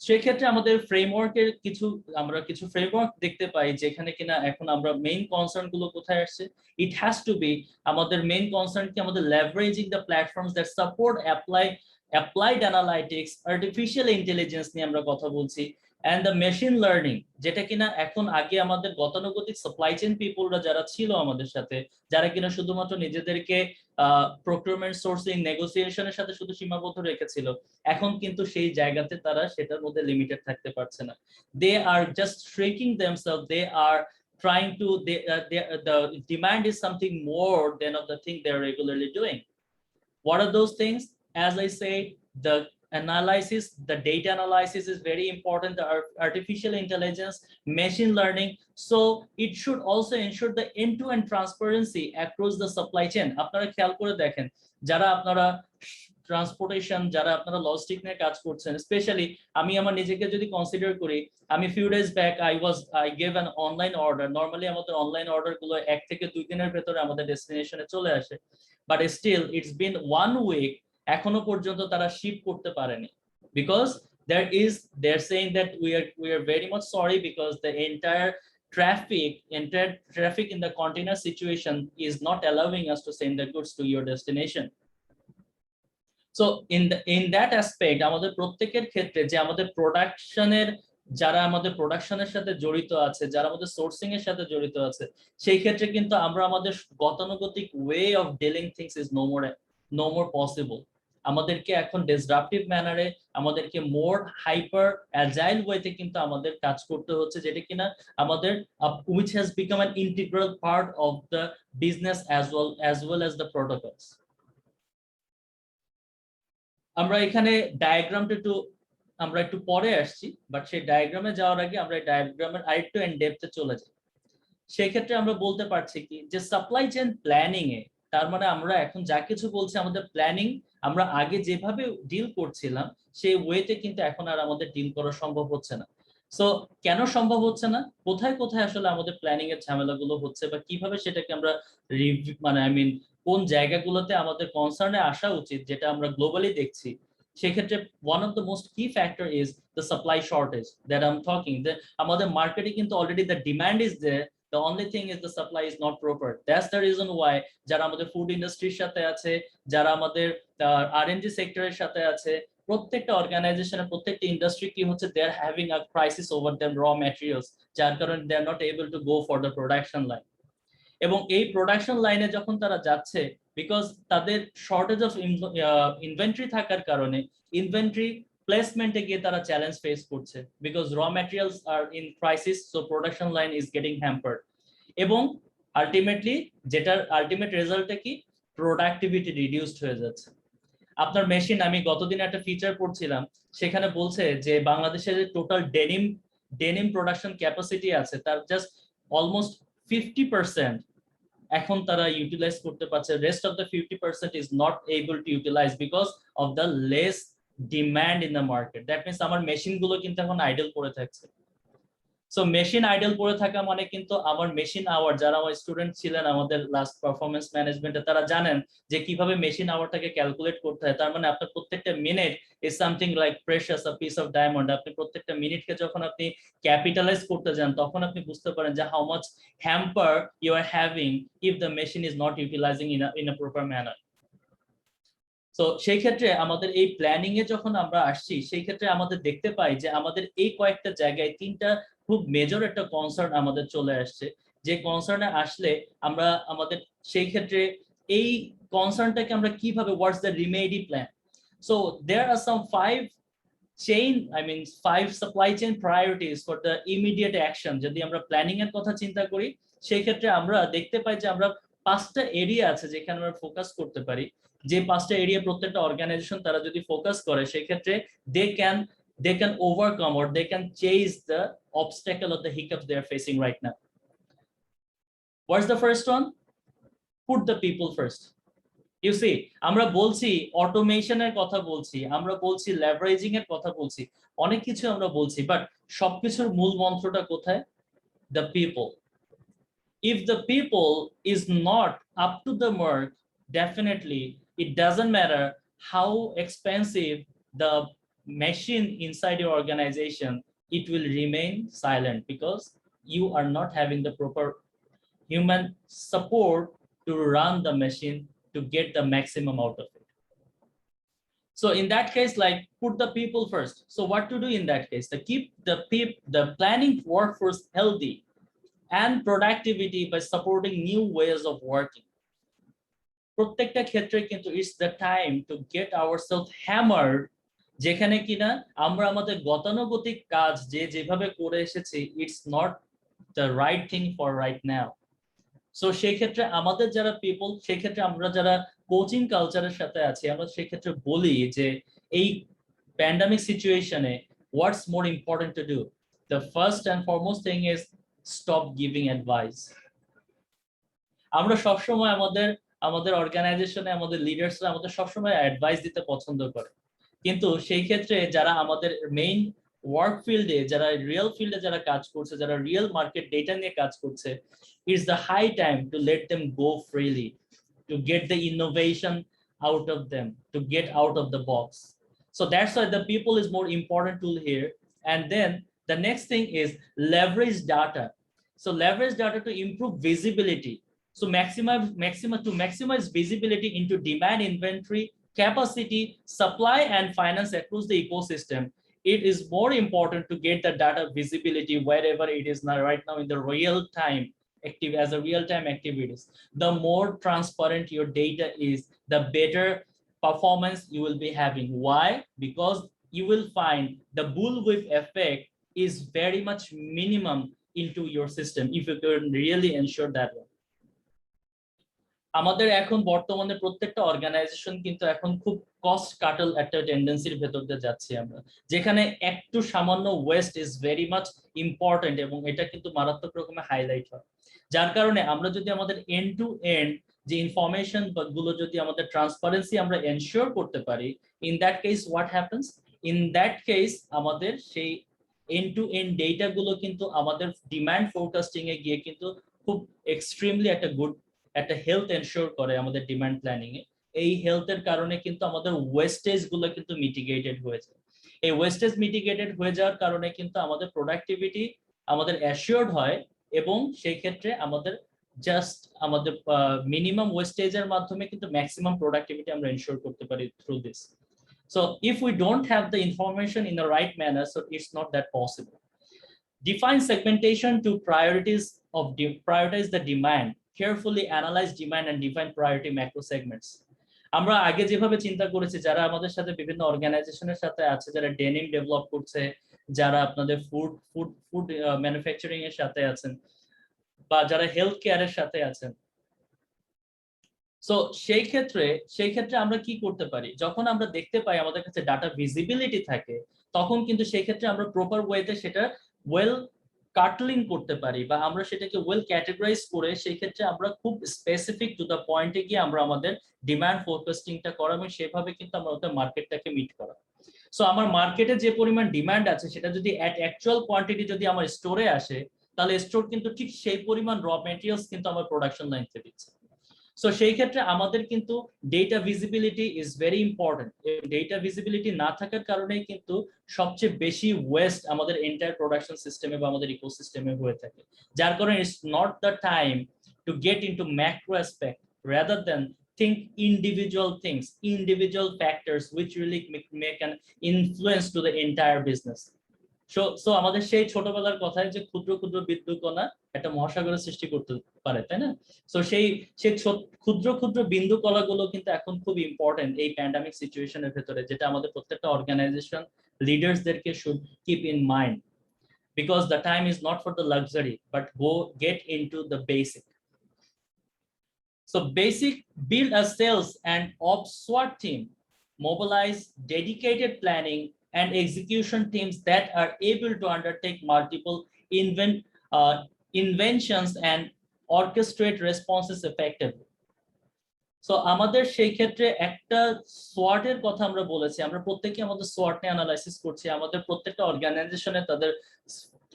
B: সেক্ষেত্রে আমাদের ফ্রেমওয়ার্কের আমরা কিছু framework দেখতে পাই, যেখানে কিনা এখন আমরা main concern গুলো কোথায় আসছে। ইট হ্যাজ টু বি আমাদের মেইন কনসার্ন কি আমাদের leveraging the platforms that support applied analytics, artificial intelligence নিয়ে আমরা কথা বলছি, and the machine learning, যেটা কিনা এখন আগে আমাদের গতানুগতিক সাপ্লাই চেইন পিপলরা যারা ছিল আমাদের সাথে, যারা কিনা শুধুমাত্র নিজেদেরকে প্রকিউরমেন্ট সোর্সিং নেগোসিয়েশনের সাথে শুধু সীমাবদ্ধ রেখেছিল, এখন কিন্তু সেই জায়গাতে তারা সেটার মধ্যে লিমিটেড থাকতে পারছে না। দে আর just shrinking themselves, they are trying to the demand is something more than of the thing they are regularly doing. What are those things? As I say, the analysis, the data analysis is very important, the artificial intelligence, machine learning. So it should also ensure the end-to-end transparency across the supply chain. আপনারা খেয়াল করে দেখেন, যারা আপনারা transportation, যারা আপনারা logistic নিয়ে কাজ করছেন, স্পেশালি আমি আমার নিজেকে যদি কনসিডার করি, আমি few days back I gave an online order. Normally আমাদের অনলাইন অর্ডার গুলো 1 থেকে 2 দিনের ভেতরে আমাদের ডেস্টিনেশনে চলে আসে, but still it's been 1 week, এখনো পর্যন্ত তারা শিপ করতে পারেনি, because they're saying that we are very much sorry because the entire traffic in the container situation is not allowing us to send the goods to your destination. So in that aspect আমাদের প্রত্যেকের ক্ষেত্রে যে আমাদের প্রোডাকশনের যারা আমাদের প্রোডাকশনের সাথে জড়িত আছে, যারা আমাদের সোর্সিং এর সাথে জড়িত আছে, সেই ক্ষেত্রে কিন্তু আমরা আমাদের গতানুগতিক way of dealing things is no more possible. আমাদেরকে এখন ডিসরাপটিভ ম্যানারে, আমাদেরকে মোর হাইপার অ্যাজাইল ওয়েতে কিন্তু আমাদের কাজ করতে হচ্ছে, যেটা কিনা আমাদের which has become an integral part of the business as well as the protocols. আমরা এখানে ডায়াগ্রামটা আমরা একটু পরে আসছি, বাট সেই ডায়াগ্রামে যাওয়ার আগে আমরা এই ডায়াগ্রামের আরেকটু ইন ডেপথে চলে যাই। সেই ক্ষেত্রে আমরা বলতে পারছি কি যে সাপ্লাই চেইন প্ল্যানিং এ, তার মানে আমরা এখন যা কিছু বলছি আমাদের প্ল্যানিং, আমরা আগে যেভাবে ডিল করছিলাম সেই ওয়েতে কিন্তু এখন আর আমাদের ডিল করা সম্ভব হচ্ছে না। সো কেন সম্ভব হচ্ছে না, কোথায় কোথায় আসলে আমাদের প্ল্যানিং এর ঝামেলাগুলো হচ্ছে, বা কিভাবে সেটাকে আমরা মানে কোন জায়গাগুলোতে আমাদের কনসার্নে আসা উচিত, যেটা আমরা গ্লোবালি দেখছি। সেক্ষেত্রে one of the most key factor is the supply shortage that I am talking. আমাদের মার্কেটে কিন্তু already the demand is there, the only thing is the supply is not proper. That's the reason why যারা আমাদের food ইন্ডাস্ট্রির সাথে আছে, যারা আমাদের R&D সেক্টরের সাথে আছে, প্রত্যেকটা অর্গানাইজেশনের প্রত্যেকটা ইন্ডাস্ট্রি কি হচ্ছে, they are having a crisis over their raw materials, যার কারণে they are not able to go for the production line. এবং এই প্রোডাকশন লাইনে যখন তারা যাচ্ছে, বিকজ তাদের শর্টেজ অফ ইনভেন্টরি থাকার কারণে ইনভেন্টরি প্লেসমেন্টে গিয়ে তারা চ্যালেঞ্জ ফেস করছে, because raw materials are in crisis, so production line is getting hampered. এবং আলটিমেটলি যেটার আলটিমেট রেজাল্টে কি, প্রোডাক্টিভিটি রিডিউসড হয়ে যাচ্ছে। আপনার মেশিন, আমি গতদিন একটা ফিচার পড়ছিলাম, সেখানে বলছে যে বাংলাদেশের যে টোটাল ডেনিম প্রোডাকশন ক্যাপাসিটি আছে তার জাস্ট অলমোস্ট 50% এখন তারা ইউটিলাইজ করতে পারছে, rest of the 50% is not able to utilise because of the less demand in the market. That means আমার মেশিন গুলো কিন্তু এখন আইডল পড়ে থাকছে। সো মেশিন আইডল পড়ে থাকা মানে কিন্তু আমার মেশিন আওয়ার, যারা আমার স্টুডেন্ট ছিলেন আমাদের লাস্ট পারফরমেন্স ম্যানেজমেন্টে, তারা জানেন যে কিভাবে মেশিন আওয়ারটাকে ক্যালকুলেট করতে হয়। তার মানে আপনার প্রত্যেকটা minute is something like precious, a piece of diamond. আপনি প্রত্যেকটা মিনিটকে যখন আপনি ক্যাপিটালাইজ করতে যান, তখন আপনি বুঝতে পারেন যে how much hamper you are having if the machine is not utilising in a proper manner. তো সেই ক্ষেত্রে আমাদের এই প্ল্যানিং এ যখন আমরা আসছি, সেই ক্ষেত্রে আমাদের দেখতে পাই যে আমাদের এই কয়েকটা জায়গায় তিনটা খুব মেজর একটা কনসার্ন আমাদের চলে আসছে, যে কনসার্নে আসলে আমরা আমাদের সেই ক্ষেত্রে এই কনসার্নটাকে আমরা কিভাবে, what's the remedy plan. So there are some 5 supply chain priorities for the immediate action. যদি আমরা প্ল্যানিং এর কথা চিন্তা করি, সেই ক্ষেত্রে আমরা দেখতে পাই যে আমরা 5টা এরিয়া আছে যেখানে আমরা ফোকাস করতে পারি। যে 5টা এরিয়া প্রত্যেকটা অর্গানাইজেশন তারা যদি ফোকাস করে, সেই ক্ষেত্রে they can overcome or they can chase the obstacle or the hiccups they are facing right now. What's the first one? Put the people first. You see, আমরা বলছি অটোমেশনের কথা বলছি, আমরা বলছি লেভারেজিং এর কথা বলছি, অনেক কিছু আমরা বলছি, বাট সবকিছুর মূল মন্ত্রটা কোথায়? The people. If the people is not up to the mark, definitely it doesn't matter how expensive the machine inside your organization, it will remain silent because you are not having the proper human support to run the machine to get the maximum out of it. So in that case, like, put the people first. So what to do in that case? To keep the planning workforce healthy and productivity by supporting new ways of working. প্রত্যেকটা ক্ষেত্রে কিন্তু it's the time to get ourselves hammered, যেখানে কিনা আমরা আমাদের গতানুগতিক কাজ যেভাবে করে এসেছি, it's not the right thing for right now. So সেই ক্ষেত্রে আমাদের যারা পিপল, সেই ক্ষেত্রে আমরা যারা কোচিং কালচারের সাথে আছি, আমরা সেই ক্ষেত্রে বলি যে এই প্যান্ডামিক সিচুয়েশনে what's more important to do? The first and foremost thing is stop giving advice. আমরা সবসময় আমাদের অর্গানাইজেশনে আমাদের লিডার্সরা আমাদের সবসময় অ্যাডভাইস দিতে পছন্দ করে, কিন্তু সেই ক্ষেত্রে যারা আমাদের মেইন ওয়ার্ক ফিল্ডে, যারা রিয়েল ফিল্ডে যারা কাজ করছে, যারা রিয়েল মার্কেট ডেটা নিয়ে কাজ করছে, it's the high time to let them go freely, to get the innovation out of them, to get out of the box. So that's why the people is more important tool here. And then the next thing is leverage data. So leverage data to improve visibility. So maximize visibility into demand, inventory, capacity, supply and finance across the ecosystem, it is more important to get the data visibility wherever it is now right now in the real time active as a real time activities. The more transparent your data is, the better performance you will be having. Why? Because you will find the bullwhip effect is very much minimum into your system if you can really ensure that one. আমাদের এখন বর্তমানে প্রত্যেকটা organisation কিন্তু এখন খুব cost কাটল একটা টেন্ডেন্সির ভেতর দিয়ে যাচ্ছি আমরা, যেখানে একটু সামান্য West is very much important এবং এটা কিন্তু মারাত্মক রকমের হাইলাইট হয়। যার কারণে আমরা যদি আমাদের এন্ড টু এন্ড যে ইনফরমেশন গুলো যদি আমাদের ট্রান্সপারেন্সি আমরা এনশিওর করতে পারি, in that case what happens, in that case আমাদের সেই এন্ড টু এন্ড ডেটা গুলো কিন্তু আমাদের ডিমান্ড ফোরকাস্টিং এ গিয়ে কিন্তু খুব এক্সট্রিমলি একটা গুড একটা হেলথ এনশিওর করে আমাদের ডিমান্ড প্ল্যানিং এ। এই হেলথের কারণে কিন্তু আমাদের ওয়েস্টেজ গুলো কিন্তু মিটিগেটেড হয়ে যায়। এই ওয়েস্টেজ মিটিগেটেড হয়ে যাওয়ার কারণে কিন্তু আমাদের প্রোডাক্টিভিটি আমাদের অ্যাসিওর্ড হয় এবং সেই ক্ষেত্রে আমাদের জাস্ট আমাদের মিনিমাম ওয়েস্টেজের মাধ্যমে কিন্তু ম্যাক্সিমাম প্রোডাক্টিভিটি আমরা এনশিওর করতে পারি through this. So if we don't have the information in the right manner, so it's not that possible. Define segmentation to prioritize the demand. Carefully analyze demand and define priority macro segments. আমরা আগে যেভাবে চিন্তা করেছি, যারা আমাদের সাথে বিভিন্ন অর্গানাইজেশনের সাথে আছে, যারা ডেনিম ডেভেলপ করছে, যারা আপনাদের ফুড ম্যানুফ্যাকচারিং এর সাথে আছেন, বা যারা হেলথ কেয়ারের সাথে আছেন, সো সেই ক্ষেত্রে আমরা কি করতে পারি, যখন আমরা দেখতে পাই আমাদের কাছে ডাটা ভিজিবিলিটি থাকে, তখন কিন্তু সেই ক্ষেত্রে আমরা প্রপার ওয়েতে সেটা ওয়েল কাটলিং করতে পারি বা আমরা সেটাকে ওয়েল ক্যাটেগরাইজ করে সেই ক্ষেত্রে আমরা খুব স্পেসিফিক টু দ্য পয়েন্টে গিয়ে আমরা আমাদের ডিমান্ড ফোরকাস্টিংটা করা এবং সেভাবে কিন্তু আমরা ওদের মার্কেটটাকে মিট করা। সো আমার মার্কেটে যে পরিমাণ ডিমান্ড আছে সেটা যদি অ্যাট অ্যাকচুয়াল কোয়ান্টিটি যদি আমার স্টোরে আসে, তাহলে স্টোর কিন্তু ঠিক সেই পরিমাণ র ম্যাটেরিয়ালস কিন্তু আমার প্রোডাকশন লাইনতে দিচ্ছে। সো সেই ক্ষেত্রে আমাদের কিন্তু data visibility is very important. Data visibility না থাকার কারণেই কিন্তু সবচেয়ে বেশি ওয়েস্ট আমাদের এন্টায়ার প্রোডাকশন সিস্টেমে বা আমাদের ইকোসিস্টেমে হয়ে থাকে, যার কারণে it's not the time to get into macro aspect rather than think individual things, individual factors which really make an influence to the entire business. So আমাদের সেই ছোটবেলার কথায় যে ক্ষুদ্র ক্ষুদ্র বিন্দুকণা একটা মহাসাগরের সৃষ্টি করতে পারে, তাই না? সো সেই ক্ষুদ্র ক্ষুদ্র বিন্দু কণাগুলো কিন্তু এখন খুব ইম্পর্টেন্ট এই প্যান্ডামিক সিচুয়েশনের ভেতরে, যেটা আমাদের প্রত্যেকটা অর্গানাইজেশন লিডার্সদেরকে should keep in mind, because the time is not for the luxury but get into the basic. So basic, build a sales and ops SWAT team, mobilize dedicated planning and execution teams that are able to undertake multiple inventions and orchestrate responses effectively. So আমাদের সেই ক্ষেত্রে একটা SWOT এর কথা আমরা বলেছি, আমরা প্রত্যেকে আমাদের SWOT নিয়ে অ্যানালাইসিস করছি, আমাদের প্রত্যেকটা অর্গানাইজেশনে তাদের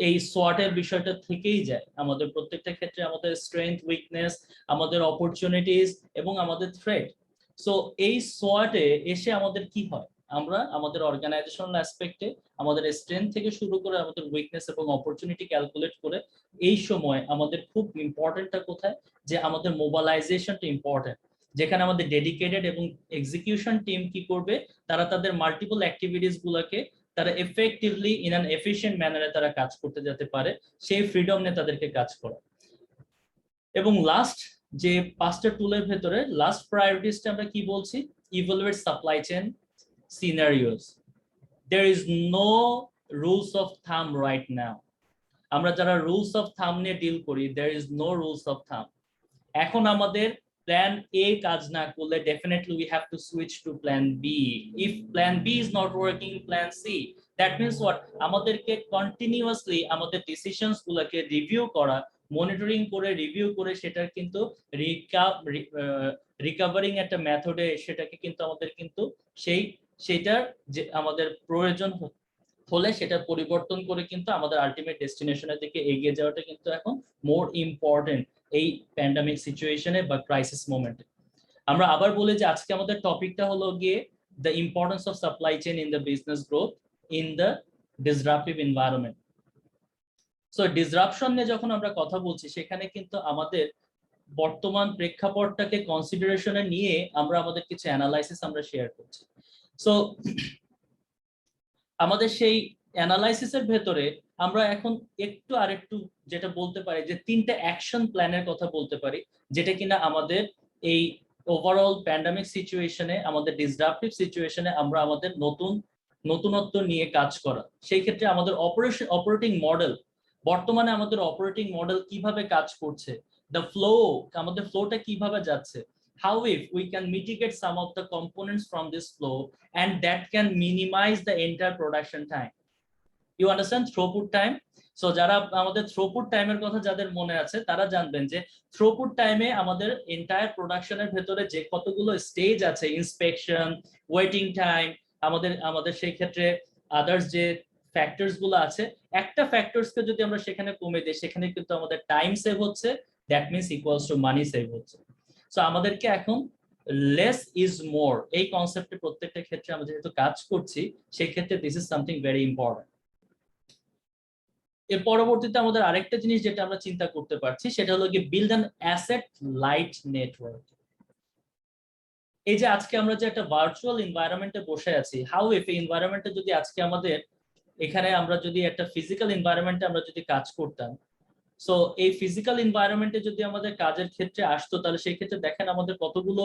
B: এই SWOT এর বিষয়টা থেকেই যায়। আমাদের প্রত্যেকটা ক্ষেত্রে আমাদের স্ট্রেংথ, উইকনেস, আমাদের অপরচুনিটিস এবং আমাদের থ্রেট। সো এই SWOT এ এসে আমাদের কি হয়, আমরা আমাদের অর্গানাইজেশনাল অ্যাসপেক্টে আমাদের স্ট্রেংথ থেকে শুরু করে আমাদের উইকনেস এবং অপরচুনিটি ক্যালকুলেট করে এই সময় আমাদের খুব ইম্পর্টেন্টটা কোথায়, যে আমাদের মোবিলাইজেশনটা ইম্পর্টেন্ট, যেখানে আমাদের ডেডিকেটেড এবং এক্সিকিউশন টিম কি করবে, তারা তাদের মাল্টিপল অ্যাক্টিভিটিস গুলোকে তারা এফেক্টিভলি ইন অ্যান এফিশিয়েন্ট ম্যানারে তারা কাজ করতে যেতে পারে, সেই ফ্রিডম নিয়ে তাদেরকে কাজ করা। এবং লাস্ট যে 5টা টুলের ভেতরে লাস্ট প্রায়োরিটিসটা আমরা কি বলছি, evaluate supply chain scenarios. There is no rules of thumb right now. আমরা যারা রুলস অফ থাম নিয়ে ডিল করি, there is no rules of thumb. এখন আমাদের প্ল্যান এ কাজ না করলে definitely we have to switch to plan B. If plan B is not working, plan C. That means what? আমাদেরকে কন্টিনিউয়াসলি আমাদের decisions গুলোকে রিভিউ করা, মনিটরিং করে রিভিউ করে সেটার কিন্তু রিকভারিং একটা মেথডে সেটাকে কিন্তু আমাদের কিন্তু সেইটার যে আমাদের প্রয়োজন হলে সেটা পরিবর্তন করে কিন্তু আমাদের আলটিমেট ডেস্টিনেশনের দিকে এগিয়ে যাওয়াটা কিন্তু এখন মোর ইম্পর্টেন্ট এই প্যান্ডামিক সিচুয়েশনে বা ক্রাইসিস মোমেন্টে। আমরা আবার বলি যে আজকে আমাদের টপিকটা হলো গিয়ে the importance of supply chain in the business growth in the disruptive environment. So disruption নিয়ে যখন আমরা কথা বলছি, সেখানে কিন্তু আমাদের বর্তমান প্রেক্ষাপটটাকে কনসিডারেশনে নিয়ে আমরা আমাদের কিছু অ্যানালাইসিস আমরা শেয়ার করছি। সো আমাদের সেই অ্যানালাইসিসের ভেতরে আমরা এখন একটু আরেকটু যেটা বলতে পারি যে 3টে অ্যাকশন প্ল্যানের কথা বলতে পারি, যেটা কিনা আমাদের এই ওভারঅল প্যান্ডামিক সিচুয়েশনে, আমাদের ডিসরাপটিভ সিচুয়েশনে আমরা আমাদের নতুনত্ব নিয়ে কাজ করা। সেই ক্ষেত্রে আমাদের অপারেটিং মডেল, বর্তমানে আমাদের অপারেটিং মডেল কিভাবে কাজ করছে, দ্য ফ্লো, আমাদের ফ্লোটা কিভাবে যাচ্ছে, how if we can mitigate some of the components from this flow and that can minimize the entire production time. You understand throughput time? So যারা আমাদের throughput time এর কথা যাদের মনে আছে তারা জানবেন যে throughput time এ আমাদের এন্টায়ার প্রোডাকশনের ভেতরে যে কতগুলো স্টেজ আছে, ইন্সপেকশন, ওয়েটিং টাইম, আমাদের সেই ক্ষেত্রে আদার্স যে ফ্যাক্টরস গুলো আছে, একটা ফ্যাক্টরস কে যদি আমরা সেখানে কমে দিই সেখানে কিন্তু আমাদের টাইম সেভ হচ্ছে, that means equals to money save হচ্ছে। সো আমাদেরকে এখন লেস ইজ মোর এই কনসেপ্টে প্রত্যেকটা ক্ষেত্রে আমরা যেহেতু কাজ করছি সেই ক্ষেত্রে this is something very important. এর পরবর্তীতে আমাদের আরেকটা জিনিস যেটা আমরা চিন্তা করতে পারছি সেটা হলো কি build an asset light network. এই যে আজকে আমরা যে একটা ভার্চুয়াল এনভায়রনমেন্টে বসে আছি, হাউ ইফ এই এনভায়রনমেন্টে যদি আজকে আমাদের এখানে আমরা যদি একটা ফিজিক্যাল এনভায়রনমেন্টে আমরা যদি কাজ করতাম, সো এই ফিজিক্যাল এনভায়রনমেন্টে যদি আমাদের কাজের ক্ষেত্রে আসতো তাহলে সেই ক্ষেত্রে দেখেন আমাদের কতগুলো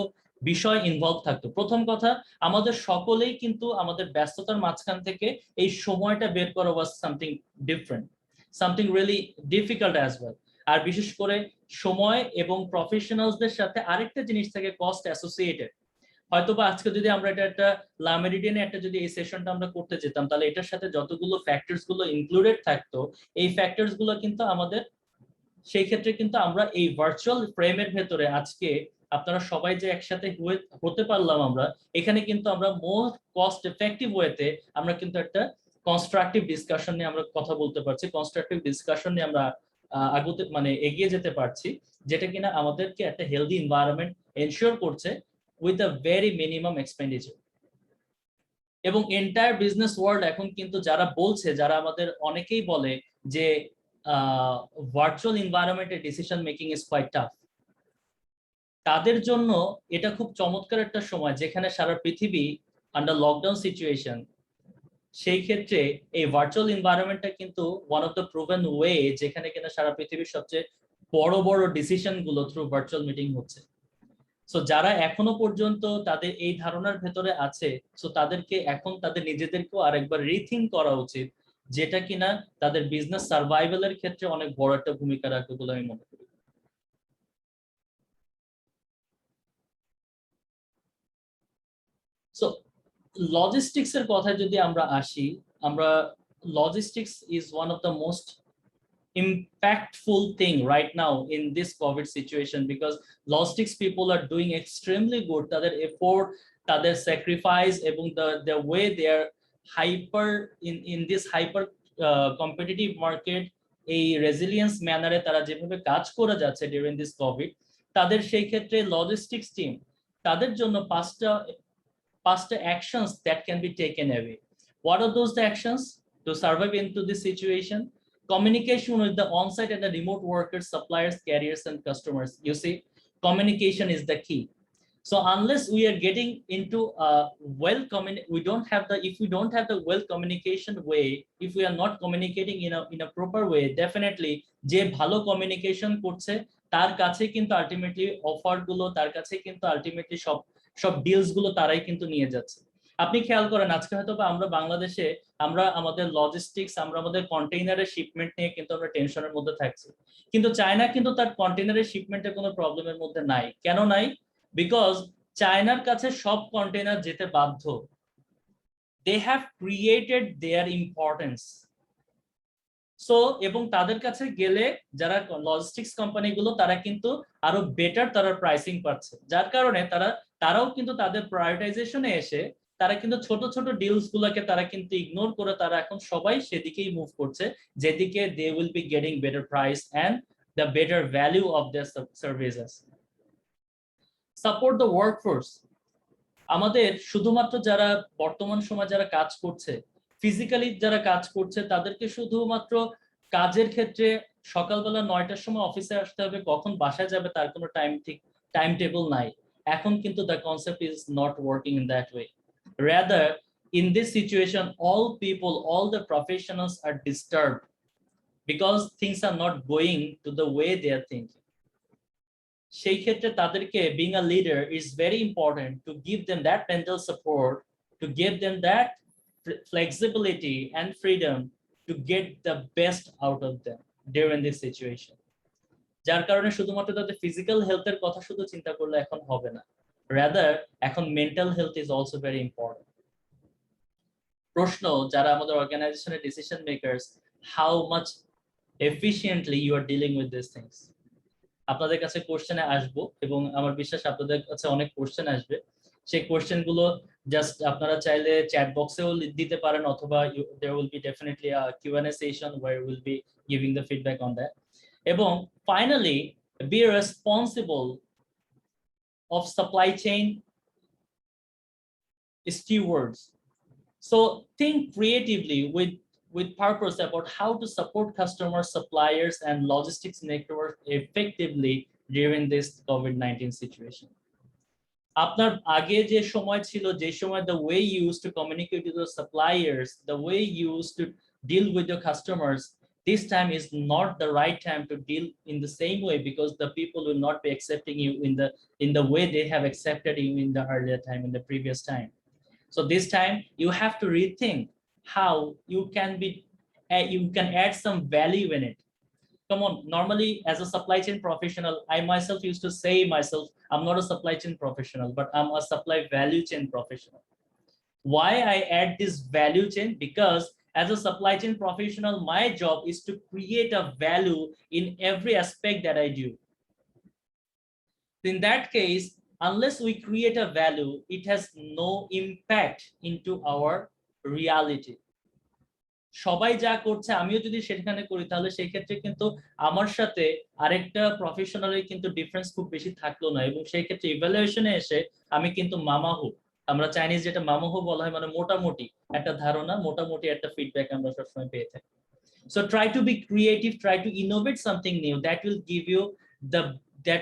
B: বিষয় ইনভলভ থাকতো। প্রথম কথা, আমাদের সকলেই কিন্তু আমাদের ব্যস্ততার মাঝখান থেকে এই সময়টা বের করা was something different, something really difficult as well. আর বিশেষ করে সময় এবং প্রফেশনালসদের সাথে আরেকটা জিনিস থাকে কস্ট অ্যাসোসিয়েটেড। হয়তোবা আজকে যদি আমরা এটা একটা লামেরিডিয়ানে একটা যদি এই সেশনটা আমরা করতে যেতাম তাহলে এটার সাথে যতগুলো ফ্যাক্টরস গুলো ইনক্লুডেড থাকতো এই ফ্যাক্টরস গুলো কিন্তু আমাদের সেই ক্ষেত্রে কিন্তু আমরা এই ভার্চুয়াল ফ্রেমের ভেতরে আজকে আপনারা সবাই যে একসাথে হতে পারলাম আমরা এখানে কিন্তু আমরা মোর কস্ট এফেক্টিভ ওয়েতে আমরা কিন্তু একটা কনস্ট্রাকটিভ ডিসকাশন নিয়ে আমরা কথা বলতে পারছি, কনস্ট্রাকটিভ ডিসকাশন নিয়ে আমরা এগিয়ে যেতে পারছি, যেটা কিনা আমাদেরকে একটা হেলদি এনভায়রনমেন্ট এনশিওর করছে with a very minimum expenditure. এবং এন্টায়ার বিজনেস ওয়ার্ল্ড এখন কিন্তু যারা বলছে, যারা আমাদের অনেকেই বলে যে ভার্চুয়াল এনভায়রনমেন্টে decision making is quite tough, তাদের জন্য এটা খুব চমৎকার একটা সময় যেখানে সারা পৃথিবী আন্ডার লকডাউন সিচুয়েশন। সেই ক্ষেত্রে এই ভার্চুয়াল এনভায়রনমেন্টটা কিন্তু one of the proven way যেখানে কিনা সারা পৃথিবীর সবচেয়ে বড় বড় ডিসিশন গুলো থ্রু ভার্চুয়াল মিটিং হচ্ছে। সো যারা এখনো পর্যন্ত তাদের এই ধারণার ভেতরে আছে, সো তাদেরকে এখন তাদের নিজেদেরকেও আরেকবার রিথিঙ্ক করা উচিত, যেটা কিনা তাদের বিজনেস সার্ভাইভালের ক্ষেত্রে অনেক বড় একটা ভূমিকা রাখবে বলে আমি মনে করি। সো লজিস্টিক্স এর কথায় যদি আমরা আসি, আমরা logistics is one of the most impactful thing right now in this COVID situation because logistics people are doing extremely good. Tader effort, tader sacrifice এবং the way they are hyper in this hyper competitive market, এই resilience ম্যানারে তারা যেভাবে কাজ করে যাচ্ছে during this COVID, তাদের সেই ক্ষেত্রে লজিস্টিক্স টিম তাদের জন্য পাঁচটা actions that can be taken away. What are those actions to survive into this situation? Communication with the on-site and the remote workers, suppliers, carriers, and customers. You see, communication is the key. So unless we are getting into a if we don't have the well communication way, if we are not communicating in a proper way, definitely যে ভালো communication করছে তার কাছে কিন্তু ultimately offer গুলো, তার কাছে কিন্তু আলটিমেটলি সব ডিলস গুলো তারাই কিন্তু নিয়ে যাচ্ছে। আপনি খেয়াল করেন আজকে হয়তো আমরা বাংলাদেশে আমরা আমাদের লজিস্টিক্স, আমরা আমাদের কন্টেইনারের শিপমেন্ট নিয়ে কিন্তু আমরা টেনশনের মধ্যে থাকছি, কিন্তু চায়না কিন্তু তার কন্টেইনারের শিপমেন্টের কোনো প্রবলেমের মধ্যে নাই। কেন নাই? বিকজ চায়নার কাছে সব কন্টেইনার যেতে বাধ্য। They have created their importance. So এবং তাদের কাছে গেলে যারা লজিস্টিক্স কোম্পানিগুলো তারা কিন্তু আরো বেটার তারা প্রাইসিং পাচ্ছে, যার কারণে তারাও কিন্তু তাদের প্রায়োরিটাইজেশনে এসে তারা কিন্তু ছোট ছোট ডিলস গুলোকে তারা কিন্তু ইগনোর করে তারা এখন সবাই সেদিকেই মুভ করছে, যেদিকে they will be getting better price and the better value of their services. Support the workforce. আমাদের শুধুমাত্র যারা বর্তমান সময় যারা কাজ করছে, ফিজিক্যালি যারা কাজ করছে তাদেরকে শুধুমাত্র কাজের ক্ষেত্রে সকালবেলা 9টার সময় অফিসে আসতে হবে, কখন বাসায় যাবে তার কোনো টাইম টেবল নাই। এখন কিন্তু the concept is not working in that way. Rather, in this situation, all people, all the professionals are disturbed because things are not going to the way they are thinking. সেই ক্ষেত্রে তাদেরকে being a leader is very important to give them that mental support, to give them that flexibility and freedom to get the best out of them during this situation. যার কারণে শুধুমাত্র তাদের physical হেলথের কথা শুধু চিন্তা করলে এখন হবে না, রাদার এখন mental health is also very important. প্রশ্ন যারা আমাদের অর্গানাইজেশনের decision makers, how much efficiently you are dealing with this things. আপনাদের কাছে কোশ্চেনে আসবো এবং আমার বিশ্বাস আপনাদের কাছে অনেক কোশ্চেন আসবে। সেই কোশ্চেন গুলো জাস্ট আপনারা চাইলে চ্যাট বক্সেও দিতে পারেন, অথবা there will be definitely a Q&A session where we'll be giving the feedback on that. এবং finally, be responsible of supply chain stewards. So think creatively with purpose about how to support customers, suppliers, and logistics network effectively during this COVID-19 situation. আপনার আগে যে সময় ছিল, যে সময় the way you used to communicate with the suppliers, the way you used to deal with your customers, this time is not the right time to deal in the same way, because the people will not be accepting you in the way they have accepted you in the earlier time, in the previous time. So this time you have to rethink how you can add some value in it. Come on, normally as a supply chain professional, I myself used to say myself, I'm not a supply chain professional, but I'm a supply value chain professional. Why I add this value chain? Because as a supply chain professional, my job is to create a value in every aspect that I do. In that case, unless we create a value, it has no impact into our reality. সবাই যা করছে আমিও যদি সেখানে করি, তাহলে সেই ক্ষেত্রে কিন্তু আমার সাথে আরেকটা প্রফেশনালের কিন্তু ডিফারেন্স খুব বেশি থাকলো না, এবং সেই ক্ষেত্রে ইভ্যালুয়েশনে এসে আমি কিন্তু মামাহু, আমরা চাইনিজ যেটা মামাহু বলা হয়, মানে মোটামুটি একটা ধারণা, মোটামুটি একটা ফিডব্যাক আমরা সবসময় পেয়ে থাকি। So try to be creative, try to innovate something new that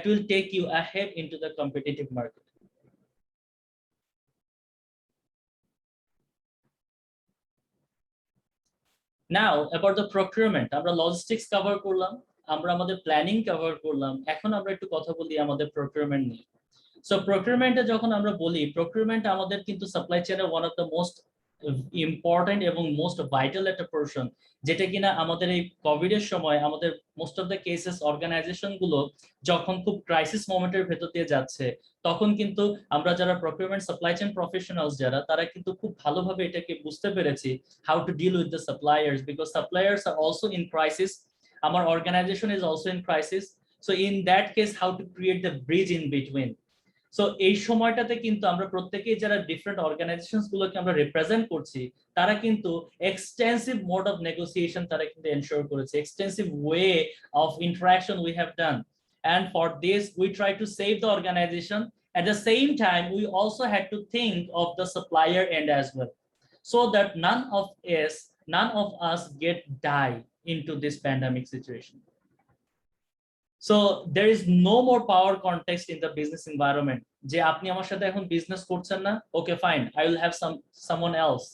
B: will take you ahead into the competitive market. Now about the procurement, আমরা লজিস্টিক্স কভার করলাম, আমরা আমাদের প্ল্যানিং কভার করলাম, এখন আমরা একটু কথা বলি আমাদের প্রকিউরমেন্ট নিয়ে। সো প্রকিউরমেন্টে যখন আমরা বলি, প্রকিউরমেন্ট আমাদের কিন্তু সাপ্লাই চেইনের one of the most important এবং মোস্ট ভাইটাল একটা পোরশন, যেটা কিনা আমাদের এই কোভিড এর সময় আমাদের most of the cases organization গুলো যখন খুব ক্রাইসিস মোমেন্টের ভেতর দিয়ে যাচ্ছে, তখন কিন্তু আমরা যারা প্রকিউরমেন্ট সাপ্লাই চেইন প্রফেশনালস যারা, তারা কিন্তু খুব ভালোভাবে এটাকে বুঝতে পেরেছি how to deal with the suppliers, because suppliers are also in crisis, our organization is also in crisis. So in that case, how to create the bridge in between. So এই সময়টাতে কিন্তু আমরা প্রত্যেকেই যারা ডিফারেন্ট অর্গানাইজেশনস গুলোকে আমরা represent করছি, তারা কিন্তু এক্সটেন্সিভ মোড অফ নেগোসিয়েশন তারা কিন্তু এনশিওর করেছে, extensive way of interaction we have done, and for this we try to save the organization. At the same time, we also had to think of the supplier end as well, so that none of us get die into this pandemic situation. So there is no more power context in the business environment. যে আপনি আমার সাথে এখন business করছেন না, okay fine, I will have someone else.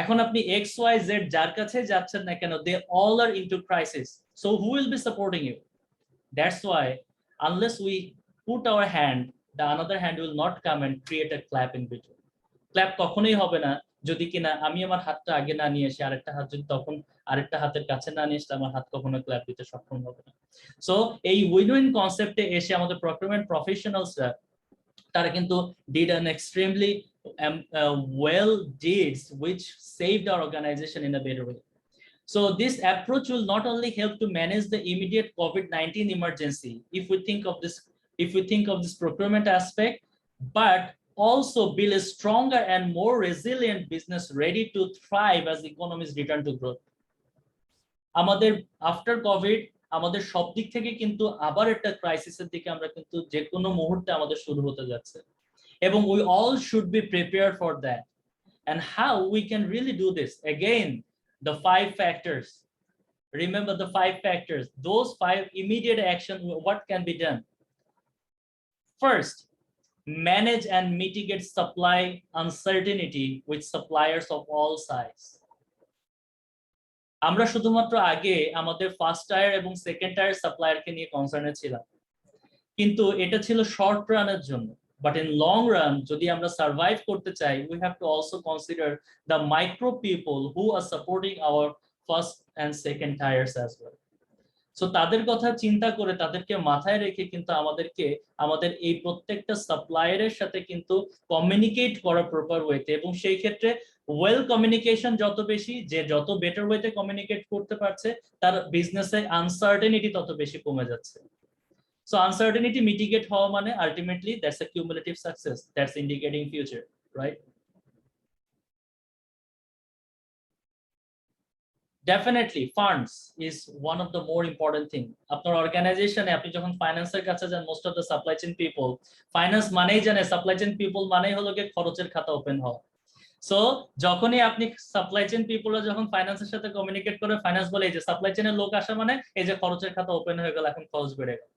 B: এখন আপনি XYZ যার কাছে যাচ্ছেন না কেন, they all are into crisis. So who will be supporting you? That's why unless we put our hand, the another hand will not come and create a clap in between. Clap কখনোই হবে না যদি কিনা আমি আমার হাতটা আগে না নিয়ে এসে আরেকটা হাত যদি তখন আরেকটা হাতের কাছে না নিয়ে এসে আমার হাত কখনো ক্ল্যাপ দিতে সক্ষম হবে না। সো এই উইন উইন কনসেপ্টে এসে আমাদের প্রকিউরমেন্ট প্রফেশনালসরা তারা কিন্তু did an extremely well deeds which saved our organization in a better way. So this approach will not only help to manage the immediate COVID-19 emergency, if we think of this procurement aspect, but also build a stronger and more resilient business ready to thrive as economies return to growth. আমাদের after Covid আমাদের সব দিক থেকে কিন্তু আবার একটা ক্রাইসিসের দিকে আমরা কিন্তু যে কোনো মুহূর্তে আমাদের শুরু হতে যাচ্ছে, এবং we all should be prepared for that. And how we can really do this? Again, the 5 factors. Remember the 5 factors. Those 5 immediate action, what can be done? First, manage and mitigate supply uncertainty with suppliers of all size. আমরা শুধুমাত্র আগে আমাদের first tyre এবং second tyre সাপ্লায়ারকে নিয়ে কনসার্নে ছিলাম, কিন্তু এটা ছিল শর্ট রানের জন্য। বাট ইন লং রান যদি আমরা সার্ভাইভ করতে চাই, we have to also consider the micro people who are supporting our first and second tiers as well. So তাদের কথা চিন্তা করে, তাদেরকে মাথায় রেখে কিন্তু আমাদেরকে আমাদের এই প্রত্যেকটা সাপ্লায়ারের সাথে কিন্তু কমিউনিকেট করা প্রপার ওয়েতে, এবং সেই ক্ষেত্রে ওয়েল কমিউনিকেশন যত বেশি, যে যত বেটার ওয়েতে কমিউনিকেট করতে পারছে, তার বিজনেসে আনসার্টেনিটি তত বেশি কমে যাচ্ছে। সো আনসার্টেনিটি মিটিগেট হওয়া মানে ultimately that's a cumulative success, that's indicating future, right? Definitely funds is one of the more important thing. আপনার অর্গানাইজেশনে আপনি যখন ফাইন্যান্সের কাছে যান, most of the supply chain people finance মানেই জানে, সাপ্লাই চেইন পিপল মানেই হলো গিয়ে খরচের খাতা ওপেন হওয়া। সো যখনই আপনি সাপ্লাই চেইন পিপলরা যখন ফাইন্যান্সের সাথে কমিউনিকেট করে, ফাইন্যান্স বলে এই যে সাপ্লাই চেইনের লোক আসা মানে এই যে খরচের খাতা ওপেন হয়ে গেল, এখন খরচ বেড়ে গেল।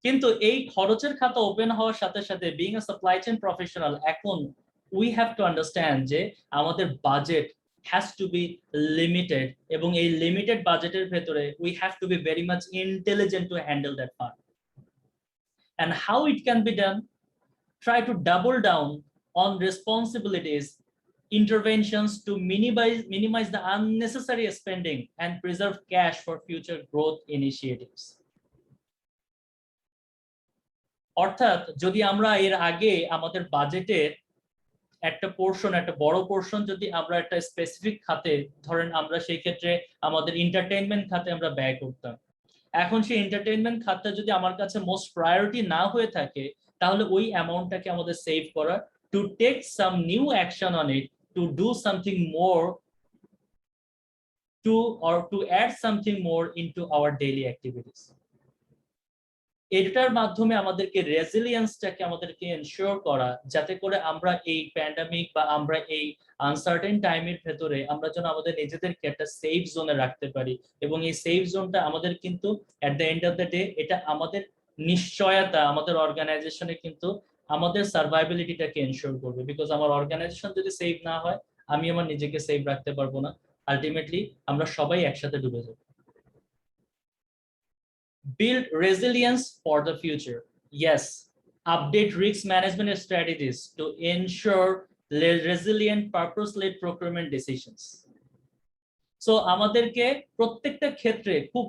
B: কিন্তু এই খরচের খাতা ওপেন হওয়ার সাথে সাথে being a supply chain professional, এখন উই হ্যাভ টু আন্ডারস্ট্যান্ড যে আমাদের budget has to be limited, এবং এই লিমিটেড বাজেটের ভেতরে we have to be very much intelligent to handle that fund. And how it can be done? Try to double down on responsibilities, interventions to minimize the unnecessary spending and preserve cash for future growth initiatives. অর্থাৎ যদি আমরা এর আগে আমাদের বাজেটের একটা portion, একটা বড় পোর্শন যদি আমরা একটা স্পেসিফিক খাতে, ধরেন আমরা সেই ক্ষেত্রে আমাদের এন্টারটেইনমেন্ট খাতে আমরা ব্যয় করতাম, এখন সেই এন্টারটেইনমেন্ট খাতটা যদি আমার কাছে মোস্ট প্রায়োরিটি না হয়ে থাকে, তাহলে ওই অ্যামাউন্টটাকে আমাদের সেভ করা, to take some new action on it, to do something more, to add something more into our daily activities. এটার মাধ্যমে আমাদেরকে রেজিলিয়েন্সটাকে আমাদেরকে এনশিওর করা, যাতে করে আমরা এই প্যান্ডামিক বা আমরা এই আনসার্টেন টাইমের ভেতরে আমরা যেন আমাদের নিজেদেরকে একটা সেফ জোনে রাখতে পারি, এবং এই সেফ জোনটা আমাদের কিন্তু at the end of the day এটা আমাদের নিশ্চয়তা, আমাদের অর্গানাইজেশনে কিন্তু আমাদের সার্ভাইবিলিটিটাকে এনশিওর করবে। বিকজ আমার অর্গানাইজেশন যদি সেফ না হয়, আমি আমার নিজেকে সেফ রাখতে পারবো না, আলটিমেটলি আমরা সবাই একসাথে ডুবে যাব। Build resilience for the future. Yes, update risk management strategies to ensure resilient purpose-led procurement decisions. So আমাদেরকে প্রত্যেকটা ক্ষেত্রে খুব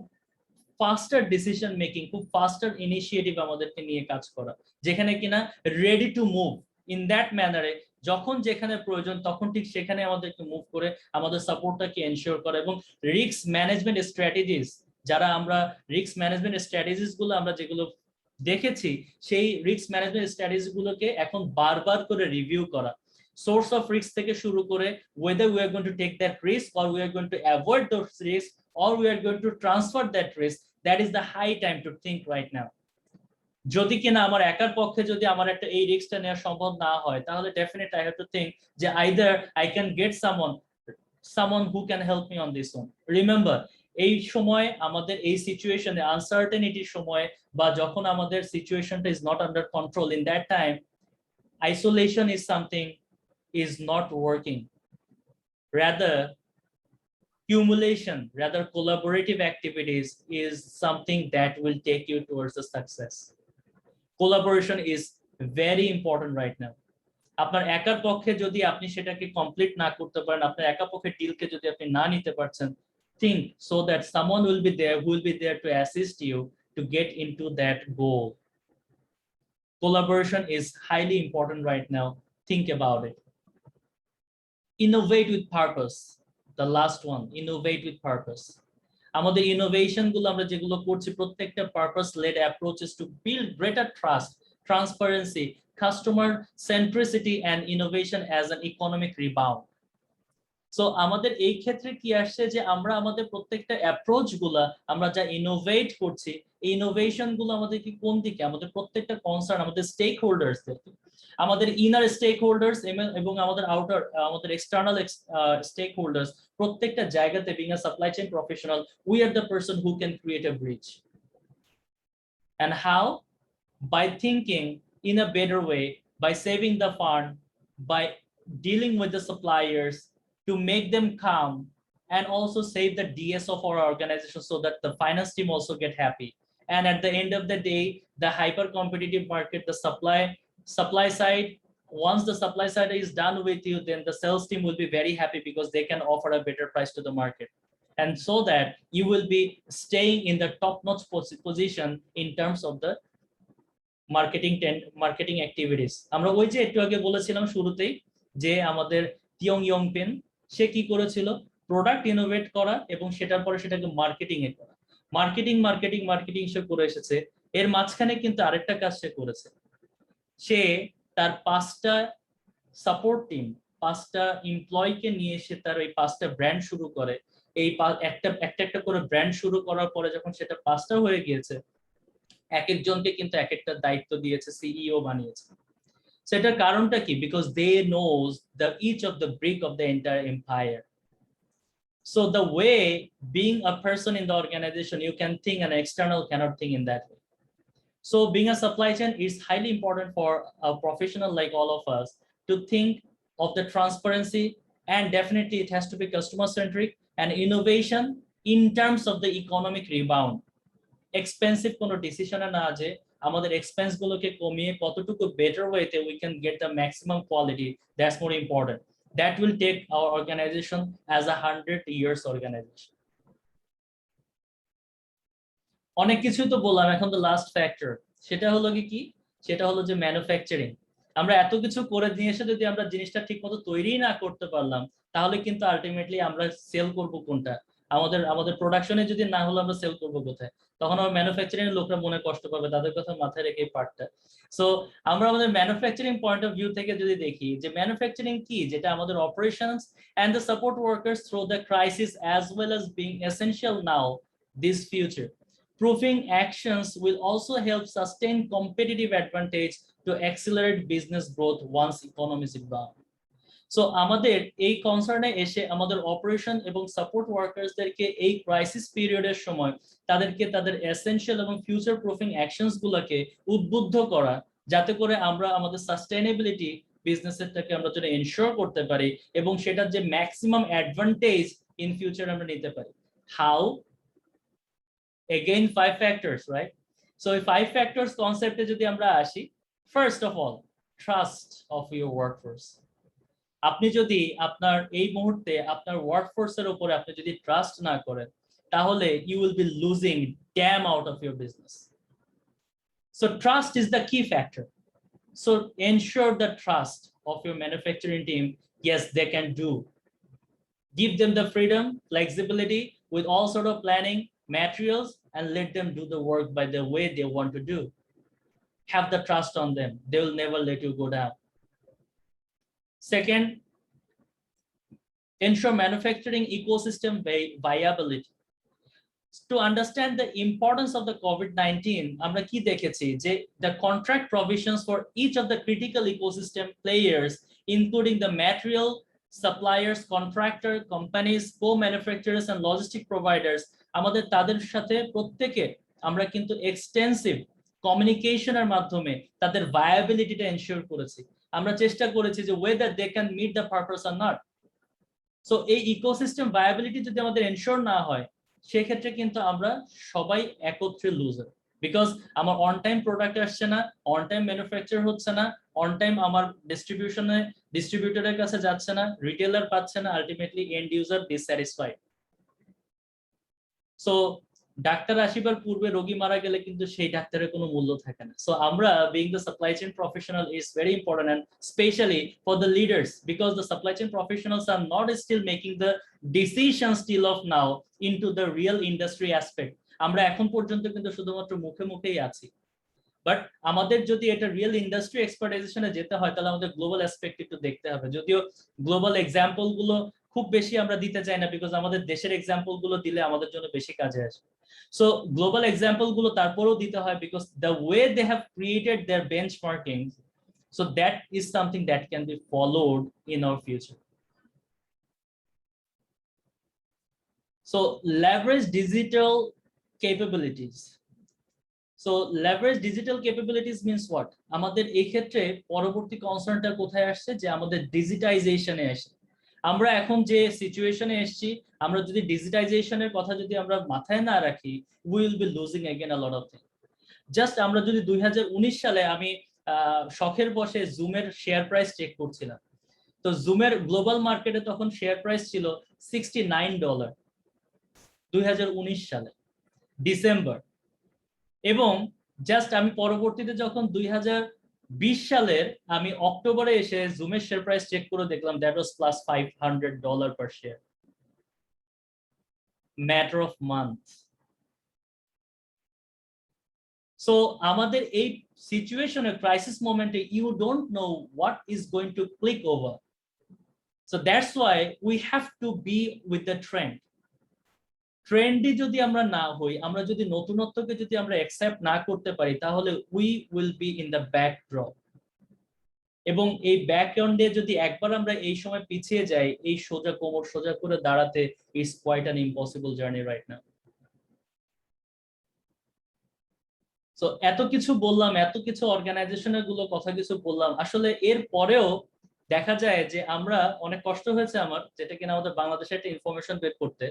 B: ফাস্টার ডিসিশন মেকিং, খুব ফাস্টার ইনিশিয়েটিভ আমাদেরকে নিয়ে কাজ করা, যেখানে কিনা ready to move in that ম্যানারে, যখন যেখানে প্রয়োজন তখন ঠিক সেখানে আমাদেরকে মুভ করে আমাদের সাপোর্টটাকে এনশিওর করা, এবং রিস্ক ম্যানেজমেন্ট স্ট্র্যাটেজিস, যারা আমরা রিস্ক ম্যানেজমেন্ট স্ট্র্যাটেজিস গুলো আমরা যেগুলো দেখেছি, সেই রিস্ক ম্যানেজমেন্ট স্ট্র্যাটেজি গুলোকে এখন বারবার করে রিভিউ করা, সোর্স অফ রিস্ক থেকে শুরু করে whether we are going to take that risk or we are going to avoid those risks or we are going to transfer that risk. That is the high time to think right now. যদি কিনা আমার একার পক্ষে যদি আমার একটা এই রিস্কটা নেওয়া সম্ভব না হয়, তাহলে definitely I have to think যে either I can get someone who can help me on this one. Remember, এই সময় আমাদের এই সিচুয়েশনে আনসার্টেনিটির সময়, বা যখন আমাদের সিচুয়েশনটা is not under control, in that time isolation is something is not working. Rather, accumulation, rather collaborative activities is something that will take you towards the success. Collaboration is very important right now. আপনার একার পক্ষে যদি আপনি সেটাকে complete না করতে পারেন, আপনার একা পক্ষে ডিলকে যদি আপনি না নিতে পারছেন, think so that someone will be there who will be there to assist you to get into that goal. Collaboration is highly important right now. Think about it. Innovate with purpose. The last one, innovate with purpose. আমাদের innovation গুলো আমরা যেগুলো করছি, প্রত্যেকটা purpose led approaches to build greater trust, transparency, customer centricity and innovation as an economic rebound. So আমাদের এই ক্ষেত্রে কি আসছে যে আমরা আমাদের প্রত্যেকটা অ্যাপ্রোচ গুলা আমরা যা ইনোভেট করছি, এই ইনোভেশন গুলো আমাদের কি কোন দিকে, আমাদের প্রত্যেকটা কনসার্ন, আমাদের স্টেক হোল্ডার্স, আমাদের ইনার স্টেক হোল্ডার্স এবং আমাদের আউটার, আমাদের এক্সটার্নাল স্টেক হোল্ডার্স, প্রত্যেকটা জায়গাতে being a supply chain professional, we are the person who can create a bridge. And how? By thinking in a better way, by saving the fund, by dealing with the suppliers to make them calm, and also save the DS of our organization so that the finance team also get happy. And at the end of the day, the hyper competitive market, the supply side, once the supply side is done with you, then the sales team will be very happy because they can offer a better price to the market. And so that you will be staying in the top-notch position in terms of the marketing activities. আমরা ওই যে একটু আগে বলেছিলাম শুরুতেই যে আমাদের টিয়ং ইয়ংপেন সে কি করেছিল, প্রোডাক্ট ইনোভেট করা এবং সেটার পরে সেটাকে মার্কেটিং এ করা, মার্কেটিং সে করে এসেছে। এর মাঝখানে কিন্তু আরেকটা কাজ সে করেছে, সে তার 5টা সাপোর্ট টিম, 5টা এমপ্লয়িকে নিয়ে এসে তার ওই 5টা ব্র্যান্ড শুরু করে। এই একটা করে ব্র্যান্ড শুরু করার পরে যখন সেটা 5টা হয়ে গিয়েছে, এক একজনকে কিন্তু এক একটা দায়িত্ব দিয়েছে, সিইও বানিয়েছে। সেটার কারণটা কি? Because they knows the each of the brick of the entire empire. So the way being a person in the organization, you can think, an external cannot think in that way. So being a supply chain is highly important for a professional like all of us to think of the transparency, and definitely it has to be customer centric and innovation in terms of the economic rebound. Expensive কোনো ডিসিশনে না যে আমাদের expense গুলোকে কমিয়ে কতটুকু better ওয়েতে we can get the maximum quality, that's more important. That will take our organisation as a 100 years organisation. অনেক কিছু তো বললাম, এখন তো লাস্ট ফ্যাক্টর, সেটা হলো কি? সেটা হলো যে ম্যানুফ্যাকচারিং। আমরা এত কিছু করে নিয়ে এসে যদি আমরা জিনিসটা ঠিক মতো তৈরি না করতে পারলাম, তাহলে কিন্তু আলটিমেটলি আমরা সেল করব কোনটা? আমাদের প্রোডাকশনে যদি না হলো আমরা সেল করবো কোথায়? তখন আমার ম্যানুফ্যাকচারিং এর লোকরা মনে কষ্ট পাবে, তাদের কথা মাথায় রেখে এই পার্টটা। সো আমরা আমাদের ম্যানুফ্যাকচারিং পয়েন্ট অফ ভিউ থেকে যদি দেখি যে ম্যানুফ্যাকচারিং কি, যেটা আমাদের operations and the support workers through the crisis as well as being essential now this future. Proofing actions will also help sustain competitive advantage to accelerate business growth once economies rebound. So আমাদের এই কনসার্নে এসে আমাদের operation এবং support ওয়ার্কার্সদেরকে এই crisis পিরিয়ডের সময় তাদেরকে তাদের এসেনশিয়াল এবং ফিউচার প্রুফিং অ্যাকশনস গুলোকে উদ্বুদ্ধ করা, যাতে করে আমরা আমাদের সাস্টেইনেবিলিটি বিজনেসেরটাকে আমরা যেন এনশিওর করতে পারি এবং সেটার যে ম্যাক্সিমাম অ্যাডভান্টেজ ইন ফিউচার আমরা নিতে পারি। How? Again 5 factors, right? So এই 5 factors কনসেপ্টে যদি আমরা আসি, first of all trust of your workforce. আপনি যদি আপনার এই মুহূর্তে আপনার ওয়ার্কফোর্সের উপরে আপনি যদি ট্রাস্ট না করেন, তাহলে you will be losing damn out of your business. So trust is the key factor. So ensure the trust of your manufacturing team. Yes, they can do. Give them the freedom, flexibility with all sort of planning, materials, and let them do the work by the way they want to do. Have the trust on them. They will never let you go down. Second, ensure manufacturing ecosystem viability. To understand the importance of the COVID-19, আমরা কি দেখেছি যে the contract provisions for each of the critical ecosystem players, including the material suppliers, contractor companies, co-manufacturers and logistic providers, আমাদের তাদের সাথে প্রত্যেকে আমরা কিন্তু এক্সটেন্সিভ কমিউনিকেশনের মাধ্যমে তাদের ভায়াবিলিটিটা এনশিওর করেছি। আমরা চেষ্টা করেছি যে whether they can meet the purpose or not. So এই ইকোসিস্টেম ভায়াবিলিটি যদি আমাদের এনশিওর না হয়, সেক্ষেত্রে কিন্তু আমরা সবাই একত্রে লুজার। বিকজ আমার অন টাইম প্রোডাক্ট আসছে না, অন টাইম ম্যানুফ্যাকচার হচ্ছে না, অন টাইম আমার ডিস্ট্রিবিউটরের কাছে যাচ্ছে না, রিটেলার পাচ্ছে না, ultimately end user dissatisfied. So doctor আসিবার পূর্বে রোগী মারা গেলে কিন্তু সেই ডাক্তারের কোনো মূল্য থাকে না। সো আমরা being the supply chain professional is very important, and especially for the leaders, because the supply chain professionals are not still making the decisions till of now into the real industry aspect. আমরা এখন পর্যন্ত কিন্তু শুধুমাত্র মুখে মুখেই আছি, but আমাদের যদি এটা রিয়েল ইন্ডাস্ট্রি এক্সপার্টাইজেশনে যেতে হয়, তাহলে আমাদের গ্লোবাল অ্যাসপেক্ট একটু দেখতে হবে। যদিও গ্লোবাল এক্সাম্পল গুলো খুব বেশি আমরা দিতে চাই না, বিকজ আমাদের দেশের এক্সাম্পল গুলো দিলে আমাদের জন্য বেশি কাজে আসে। সো গ্লোবাল এক্সাম্পল গুলো তারপরেও দিতে হয়, because the way they have created their benchmarking, so that is something that can be followed in our future. So leverage digital capabilities. So leverage digital capabilities means what? আমাদের এই ক্ষেত্রে পরবর্তী কনসার্নটা কোথায় আসছে যে আমাদের ডিজিটাইজেশনে আসে। আমরা এখন যে সিচুয়েশনে এসেছি, আমরা যদি ডিজিটাইজেশনের কথা যদি আমরা মাথায় না রাখি, we will be losing again a lot of things. Just আমরা যদি 2019 সালে আমি শখের বসে জুমের শেয়ার প্রাইস চেক করছিলাম, তো জুমের গ্লোবাল মার্কেটে তখন শেয়ার প্রাইস ছিল $69 2019 সালে ডিসেম্বর। এবং জাস্ট আমি পরবর্তীতে যখন 2020 সালের আমি অক্টোবরে এসে জুমের শেয়ার প্রাইস চেক করে দেখলাম that was plus $500 per share, matter of month. So আমাদের এই সিচুয়েশনে ক্রাইসিস মোমেন্টে you don't know what is going to click over. So that's why we have to be with the trend. Trendy যদি আমরা না হই, আমরা যদি নতুনত্বকে যদি আমরা অ্যাকসেপ্ট না করতে পারি, তাহলে we will be in the backdrop. এবং এই ব্যাকগ্রাউন্ডে যদি একবার আমরা এই সময় পিছিয়ে যাই, এই সোজা কোমর সোজা করে দাঁড়াতে is quite an impossible journey right now. So এত কিছু বললাম, এত কিছু অর্গানাইজেশনের গুলো কথা কিছু বললাম, আসলে এর পরেও দেখা যায় যে আমরা অনেক কষ্ট হয়েছে আমার, যেটা কিনা আমাদের বাংলাদেশে একটা ইনফরমেশন বের করতে।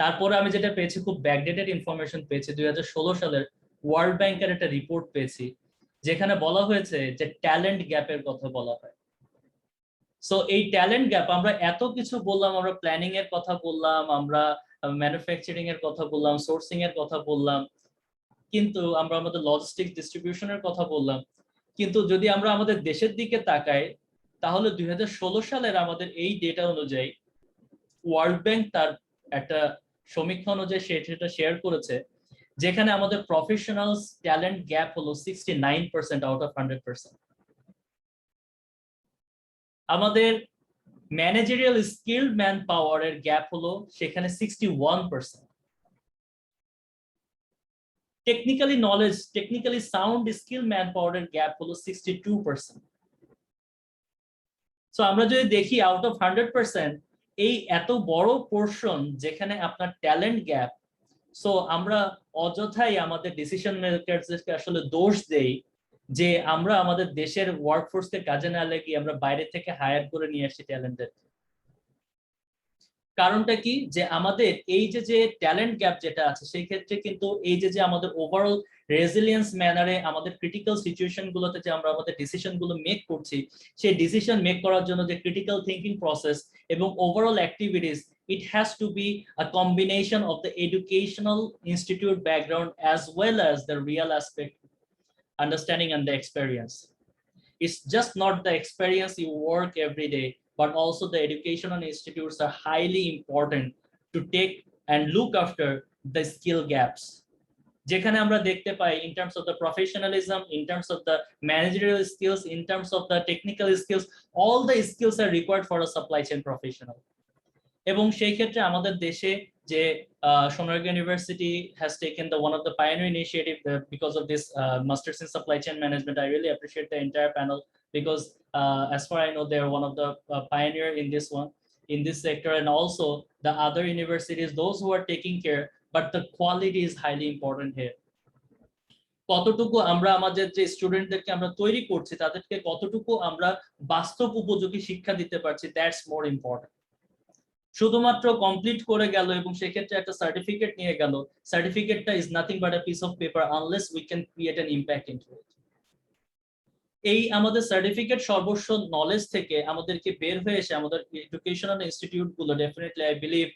B: তারপরে আমি যেটা পেয়েছি খুব ব্যাকডেটেড ইনফরমেশন পেয়েছি, 2016 সালের ওয়ার্ল্ড ব্যাংকের একটা রিপোর্ট পেয়েছি, যেখানে বলা হয়েছে যে ট্যালেন্ট গ্যাপের কথা বলা হয়। সো এই ট্যালেন্ট গ্যাপ, আমরা এত কিছু বললাম, আমরা প্ল্যানিং এর কথা বললাম, আমরা ম্যানুফ্যাকচারিং এর কথা বললাম, সোর্সিং এর কথা বললাম, কিন্তু আমরা আমাদের লজিস্টিক্স ডিস্ট্রিবিউশনের কথা বললাম, কিন্তু যদি আমরা আমাদের দেশের দিকে তাকাই, তাহলে 2016 সালের আমাদের এই ডেটা অনুযায়ী ওয়ার্ল্ড ব্যাংক তার একটা সমীক্ষা অনুযায়ী সেটা শেয়ার করেছে, যেখানে আমাদের প্রফেশনাল ট্যালেন্ট গ্যাপ হলো 69% আউট অফ 100%। আমাদের ম্যানেজারিয়াল স্কিলড ম্যান পাওয়ারের গ্যাপ হলো সেখানে 61%। Technically knowledge, technically sound skill man পাওয়ারের গ্যাপ হলো 62%। সো আমরা যদি দেখি আউট অফ 100%, এই এত বড় পোর্শন যেখানে আপনার ট্যালেন্ট গ্যাপ, সো আমরা অযথাই আমাদের ডিসিশন মেকারদেরকে আসলে দোষ দেই যে আমরা আমাদের দেশের ওয়ার্কফোর্সকে কাজে না লাগিয়ে আমরা বাইরে থেকে হায়ার করে নিয়ে আসছি ট্যালেন্টেড। কারণটা কি, যে আমাদের এই যে ট্যালেন্ট গ্যাপ যেটা আছে, সেই ক্ষেত্রে কিন্তু এই যে আমাদের ওভারঅল রেজিলিয়েন্স ম্যানারে আমাদের ক্রিটিক্যাল সিচুয়েশন গুলোতে যে আমরা আমাদের ডিসিশন গুলো মেক করছি, সেই ডিসিশন মেক করার জন্য যে ক্রিটিক্যাল থিঙ্কিং প্রসেস এবং overall activities, it has to be a combination of the educational institute background as well as the real aspect, understanding and the experience. It's just not the experience you work every day, but also the educational institutes are highly important to take and look after the skill gaps. যেখানে আমরা দেখতে পাই in terms of the professionalism, in terms of the managerial skills, in terms of the technical skills, all the skills are required for a supply chain professional. এবং সেই ক্ষেত্রে আমাদের দেশে যে Sonargaon university has taken the one of the pioneer initiative because of this masters in supply chain management. I really appreciate the entire panel because as far I know they are one of the pioneer in this one, in this sector, and also the other universities, those who are taking care, but the quality is highly important here. কতটুকু আমরা আমাদের যে স্টুডেন্টদেরকে আমরা তৈরি করছি, তাদেরকে কতটুকু আমরা বাস্তব উপযোগী শিক্ষা দিতে পারছি, দ্যাটস মোর ইম্পর্টেন্ট। শুধুমাত্র কমপ্লিট করে গেল এবং সেক্ষেত্রে একটা সার্টিফিকেট নিয়ে গেল, সার্টিফিকেটটা is nothing but a piece of paper unless we can create an impact into ইট। এই আমাদের সার্টিফিকেট সর্বস্ব নলেজ থেকে আমাদেরকে বের হয়ে এসে আমাদের এডুকেশনাল ইনস্টিটিউট গুলো definitely I believe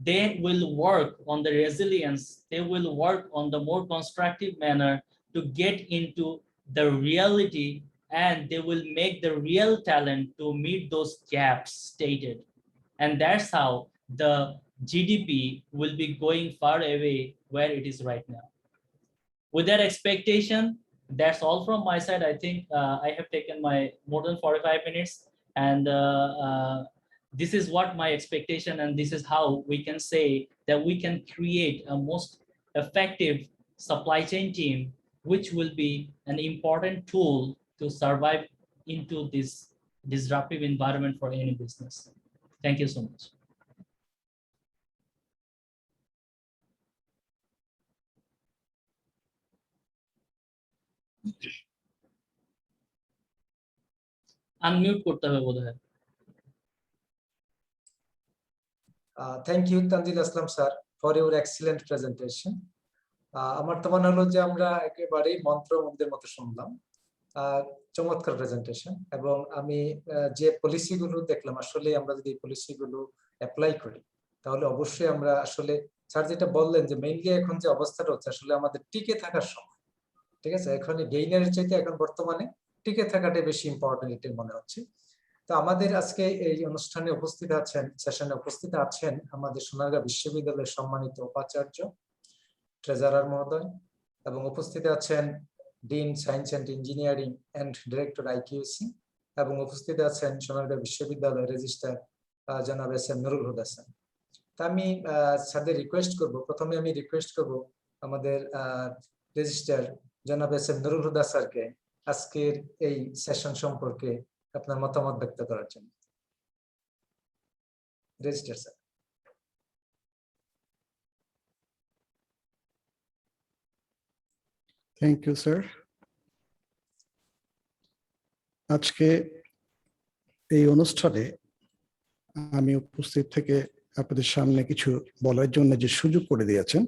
B: they will work on the resilience, they will work on the more constructive manner to get into the reality, and they will make the real talent to meet those gaps stated. And that's how the GDP will be going far away where it is right now. With that expectation, that's all from my side. I think I have taken my more than 45 minutes, and this is what my expectation, and this is how we can say that we can create a most effective supply chain team, which will be an important tool to survive into this disruptive environment for any business. Thank you so much. Unmute করতে হবে বোধহয়।
A: Thank you, Tanzil Aslam sir, for your excellent presentation. আমার তো মনে হলো যে আমরা একেবারেই মন্ত্রমুগ্ধের মতো শুনলাম। চমৎকার প্রেজেন্টেশন, এবং আমি যে পলিসিগুলো দেখলাম, আসলে আমরা যদি পলিসিগুলো অ্যাপ্লাই করি তাহলে অবশ্যই আমরা আসলে স্যার যেটা বললেন যে মেইনলি এখন যে অবস্থাটা হচ্ছে আসলে আমাদের টিকে থাকার সময়, ঠিক আছে, এখন গেইনের চাইতে এখন বর্তমানে টিকে থাকাটাই বেশি ইম্পর্টেন্ট এটা মনে হচ্ছে। তো আমাদের আজকে এই অনুষ্ঠানে উপস্থিত আছেন, সেশনে উপস্থিত আছেন আমাদের সোনারগাঁ বিশ্ববিদ্যালয়ের সম্মানিত উপাচার্য ট্রেজারার মহোদয়, এবং উপস্থিত আছেন dean science and engineering and director IQAC, এবং উপস্থিত আছেন সোনারগাঁ বিশ্ববিদ্যালয়ের রেজিস্ট্রার জনাব SCM নুরুল হুদা স্যার। তা আমি স্যারদের রিকোয়েস্ট করব, প্রথমে আমি রিকোয়েস্ট করব আমাদের রেজিস্ট্রার জনাব SCM নুরুল হুদা স্যারকে আজকের এই সেশন সম্পর্কে আপনার মতামত ব্যক্ত করার জন্য। Registrar sir.
E: Thank you sir. আজকে এই অনুষ্ঠানে আমি উপস্থিত থেকে আপনাদের সামনে কিছু বলার জন্য যে সুযোগ করে দিয়েছেন,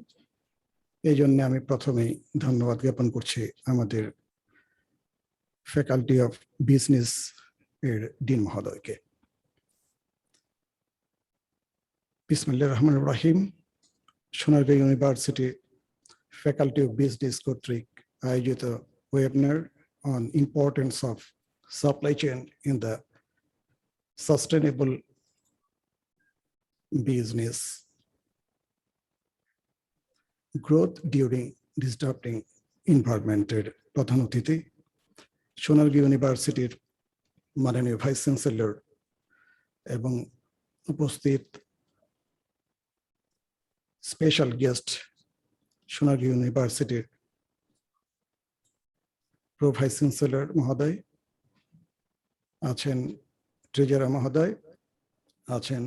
E: এই জন্য আমি প্রথমেই ধন্যবাদ জ্ঞাপন করছি আমাদের ফ্যাকাল্টি অফ বিজনেস এর ডিন মহোদয়কে। বিসমিল্লাহির রহমানির রহিম। Sonargaon university faculty of business কর্তৃক আয়োজিত webinar on importance of supply chain in the sustainable business growth during disrupting এনভায়রনমেন্টের প্রধান অতিথি সোনারগাঁ ইউনিভার্সিটির মাননীয় ভাইস চ্যান্সেলর এবং উপস্থিত স্পেশাল গেস্ট সোনারগাঁ ইউনিভার্সিটির প্রো ভাইস চ্যান্সেলর মহোদয় আছেন, ট্রেজারার মহোদয় আছেন,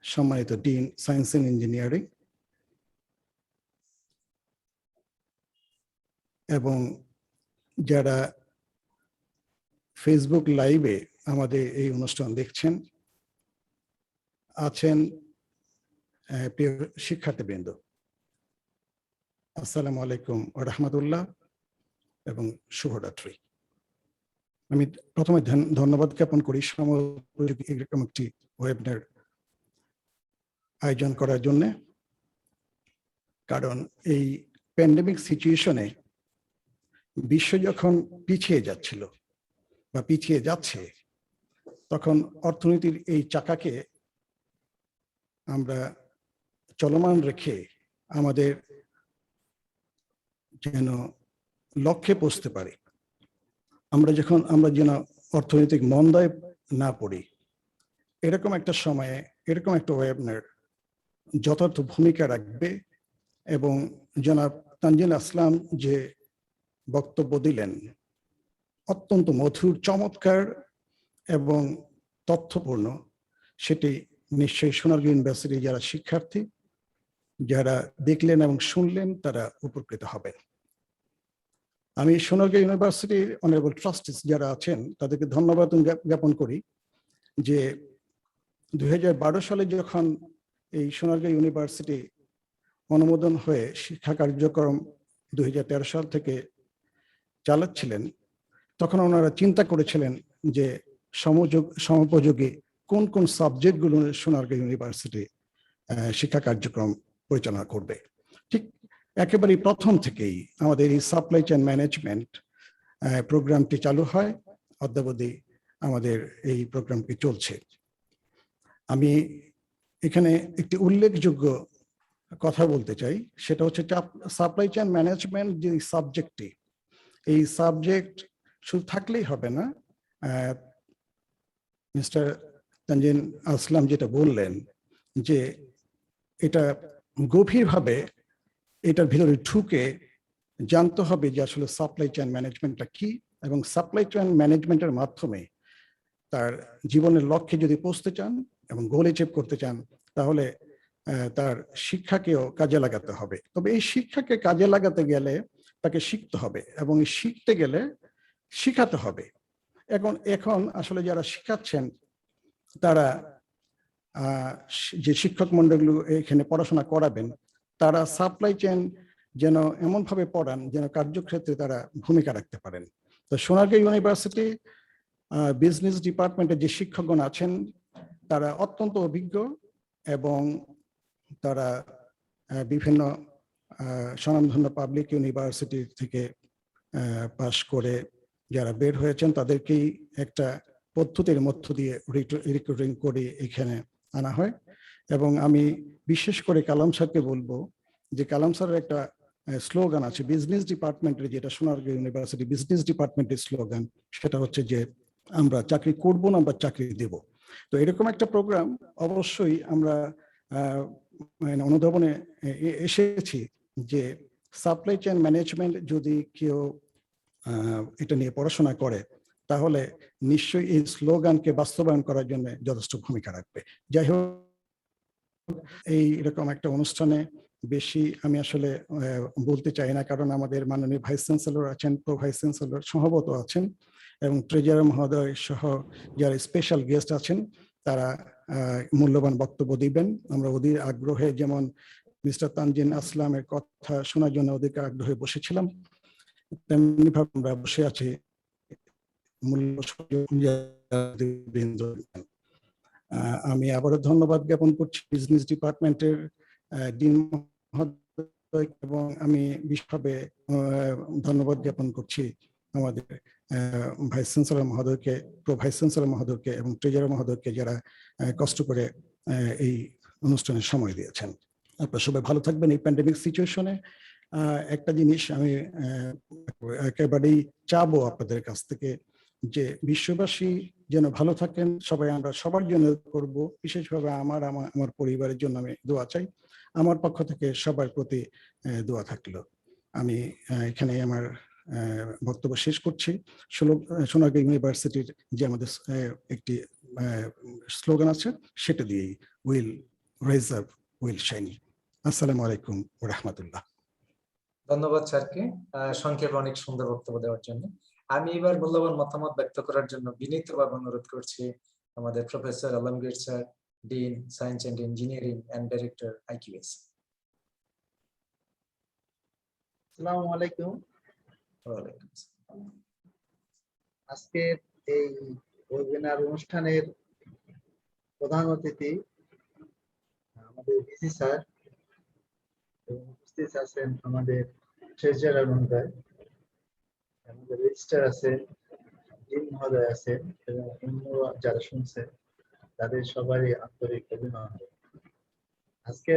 E: সম্মানিত ডিন সায়েন্স অ্যান্ড ইঞ্জিনিয়ারিং, এবং যারা ফেসবুক লাইভে আমাদের এই অনুষ্ঠান দেখছেন আছেন, প্রিয় শিক্ষার্থীবৃন্দ, আসসালামু আলাইকুম ওয়া রাহমাতুল্লাহ এবং শুভরাত্রি। আমি প্রথমে ধন্যবাদ জ্ঞাপন করি সময়োপযোগী এরকম একটি ওয়েবিনার আয়োজন করার জন্য, কারণ এই প্যান্ডেমিক সিচুয়েশনে বিশ্ব যখন পিছিয়ে যাচ্ছিল বা পিছিয়ে যাচ্ছে, তখন অর্থনীতির এই চাকাকে আমরা চলমান রেখে আমাদের যেন লক্ষ্যে পৌঁছতে পারি, আমরা যেন অর্থনৈতিক মন্দায় না পড়ি, এরকম একটা সময়ে এরকম একটা ওয়েবিনার যথার্থ ভূমিকা রাখবে। এবং জনাব তানজিল আসলাম যে বক্তব্য দিলেন অত্যন্ত মধুর, চমৎকার এবং তথ্যপূর্ণ, সেটি নিশ্চয়ই সোনারগাঁ ইউনিভার্সিটি যারা শিক্ষার্থী যারা দেখলেন এবং শুনলেন তারা উপকৃত হবেন। আমি সোনারগাঁ ইউনিভার্সিটির অনারেবল ট্রাস্টিস যারা আছেন তাদেরকে ধন্যবাদ জ্ঞাপন করি যে 2012 সালে যখন এই সোনারগাঁ ইউনিভার্সিটি অনুমোদন হয়ে শিক্ষা কার্যক্রম 2013 সাল থেকে চালাচ্ছিলেন, তখন ওনারা চিন্তা করেছিলেন যে সমোপযোগী কোন কোন সাবজেক্টগুলো সোনারগাঁ ইউনিভার্সিটি শিক্ষা কার্যক্রম পরিচালনা করবে। ঠিক একেবারে প্রথম থেকেই আমাদের এই সাপ্লাই চেইন ম্যানেজমেন্ট প্রোগ্রামটি চালু হয়, অদ্যাবধি আমাদের এই প্রোগ্রামটি চলছে। আমি এখানে একটি উল্লেখযোগ্য কথা বলতে চাই, সেটা হচ্ছে সাপ্লাই চেইন ম্যানেজমেন্ট যে সাবজেক্টটি, এই সাবজেক্ট শুধু থাকলেই হবে না। মিস্টার তানজিল আসলাম যেটা বললেন যে এটা গভীরভাবে এটার ভিতরে ঢুকে জানতে হবে যে আসলে সাপ্লাই চেইন ম্যানেজমেন্টটা কি, এবং সাপ্লাই চেইন ম্যানেজমেন্টের মাধ্যমে তার জীবনের লক্ষ্যে যদি পৌঁছতে চান এবং গোল অ্যাচিভ করতে চান, তাহলে তার শিক্ষাকেও কাজে লাগাতে হবে। তবে এই শিক্ষাকে কাজে লাগাতে গেলে তাকে শিখতে হবে, এবং শিখতে গেলে শিখাতে হবে। এখন আসলে যারা শিখাচ্ছেন তারা যে শিক্ষক মন্ডলগুলো এখানে পড়াশোনা করাবেন, তারা সাপ্লাই চেইন যেন এমনভাবে পড়ান যেন কার্যক্ষেত্রে তারা ভূমিকা রাখতে পারেন। তো সোনারগাঁও ইউনিভার্সিটি বিজনেস ডিপার্টমেন্টে যে শিক্ষকগণ আছেন তারা অত্যন্ত অভিজ্ঞ, এবং তারা বিভিন্ন স্বনামধন্য পাবলিক ইউনিভার্সিটি থেকে পাশ করে যারা বের হয়েছেন তাদেরকেই একটা পদ্ধতির মধ্য দিয়ে রিক্রুটিং করে এখানে আনা হয়। এবং আমি বিশেষ করে কালাম স্যারকে বলবো যে কালাম স্যারের একটা স্লোগান আছে বিজনেস ডিপার্টমেন্টের, যেটা সোনারগাঁও ইউনিভার্সিটি বিজনেস ডিপার্টমেন্টের স্লোগান, সেটা হচ্ছে যে আমরা চাকরি করব না, আমরা চাকরি দেব। তো এরকম একটা প্রোগ্রাম অবশ্যই আমরা অনুধাবনে এসেছি যে সাপ্লাই চেইন ম্যানেজমেন্ট যদি কেউ এটা নিয়ে পড়াশোনা করে তাহলে নিশ্চয়ই এই স্লোগানকে বাস্তবায়ন করার জন্য যথেষ্ট ভূমিকা রাখবে। যাই হোক, এইরকম একটা অনুষ্ঠানে বেশি আমি আসলে বলতে চাই না, কারণ আমাদের মাননীয় ভাইস চ্যান্সেলর আছেন, প্রো ভাইস চ্যান্সেলর সম্ভবত আছেন, এবং ট্রেজারার মহোদয় সহ যারা স্পেশাল গেস্ট আছেন তারা মূল্যবান বক্তব্য দিবেন। আমরা ওদের আগ্রহে, যেমন মিস্টার তানজিন আসলামের কথা শোনার জন্য ওদেরকে আগ্রহে বসেছিলাম, তেমনি ভাবে আমরা বসে আছি আমি আবারও ধন্যবাদ জ্ঞাপন করছি বিজনেস ডিপার্টমেন্টের ডিন মহোদয়, এবং আমি বিশেষভাবে ধন্যবাদ জ্ঞাপন করছি আমাদের ভাইস চ্যান্সেলর মহোদয়কে, প্রো ভাইস চ্যান্সেলর মহোদয়কে এবং ট্রেজারার মহোদয়কে, যারা কষ্ট করে এই অনুষ্ঠানের সময় দিয়েছেন। আপনারা সবাই ভালো থাকবেন। এই প্যান্ডেমিক সিচুয়েশনে একটা জিনিস আমি একেবারেই চাবো আপনাদের কাছ থেকে, যে বিশ্ববাসী যেন ভালো থাকেন, সবাই আমরা সবার জন্য করব, বিশেষভাবে আমার পরিবারের জন্য আমি দোয়া চাই। আমার পক্ষ থেকে সবার প্রতি দোয়া থাকলো। আমি এখানে আমার বক্তব্য শেষ করছি। সোনারগাঁও ইউনিভার্সিটির যে আমাদের একটি স্লোগান আছে সেটা দিয়েই, will rise up, will shine. আসসালামু আলাইকুম ওয়া রাহমাতুল্লাহ।
A: ধন্যবাদ স্যারকে সংক্ষেপে অনেক সুন্দর বক্তব্য দেওয়ার জন্য। আমি এবার মূল্যবান মতামত ব্যক্ত করার জন্য বিনীতভাবে অনুরোধ করছি আমাদের professor Alamgir sir, dean science and engineering and director IQS।
F: আসসালামু আলাইকুম।
A: ওয়ালাইকুম আসসালাম।
F: আজকে এই ওয়েবিনার অনুষ্ঠানের প্রধান অতিথি আমাদের ভিসি স্যার, এবং উপস্থিত আছেন আমাদের ট্রেজারার মহোদয়, আমাদের রেজিস্ট্রার আছেন, ডিন মহোদয় আছেন, এবং অন্য যারা শুনছেন তাদের সবারই আন্তরিক অভিনন্দন। আজকে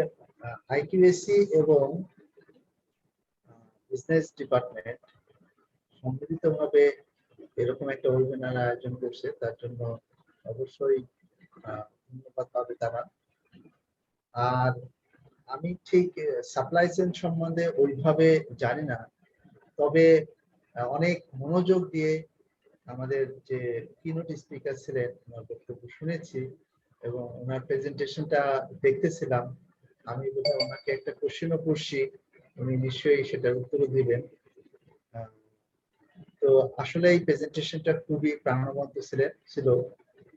F: IQSC এবং বিজনেস ডিপার্টমেন্ট সম্মিলিতভাবে এরকম একটা ওয়েবিনার আয়োজন করছে, তার জন্য অবশ্যই ধন্যবাদ পাবে তারা। আর আমি ঠিক সাপ্লাই চেইন সম্বন্ধে ওইভাবে জানি না, তবে অনেক মনোযোগ দিয়ে আমাদের যে কিনোট স্পিকার ছিলেন ওনার বক্তব্য শুনেছি এবং ওনার প্রেজেন্টেশনটা দেখতেছিলাম। আমি বোধহয় ওনাকে একটা কোশ্চেনও করছি, উনি নিশ্চয়ই সেটার উত্তর দিবেন। তো আসলে এই প্রেজেন্টেশনটা খুবই প্রাণবন্ত ছিল,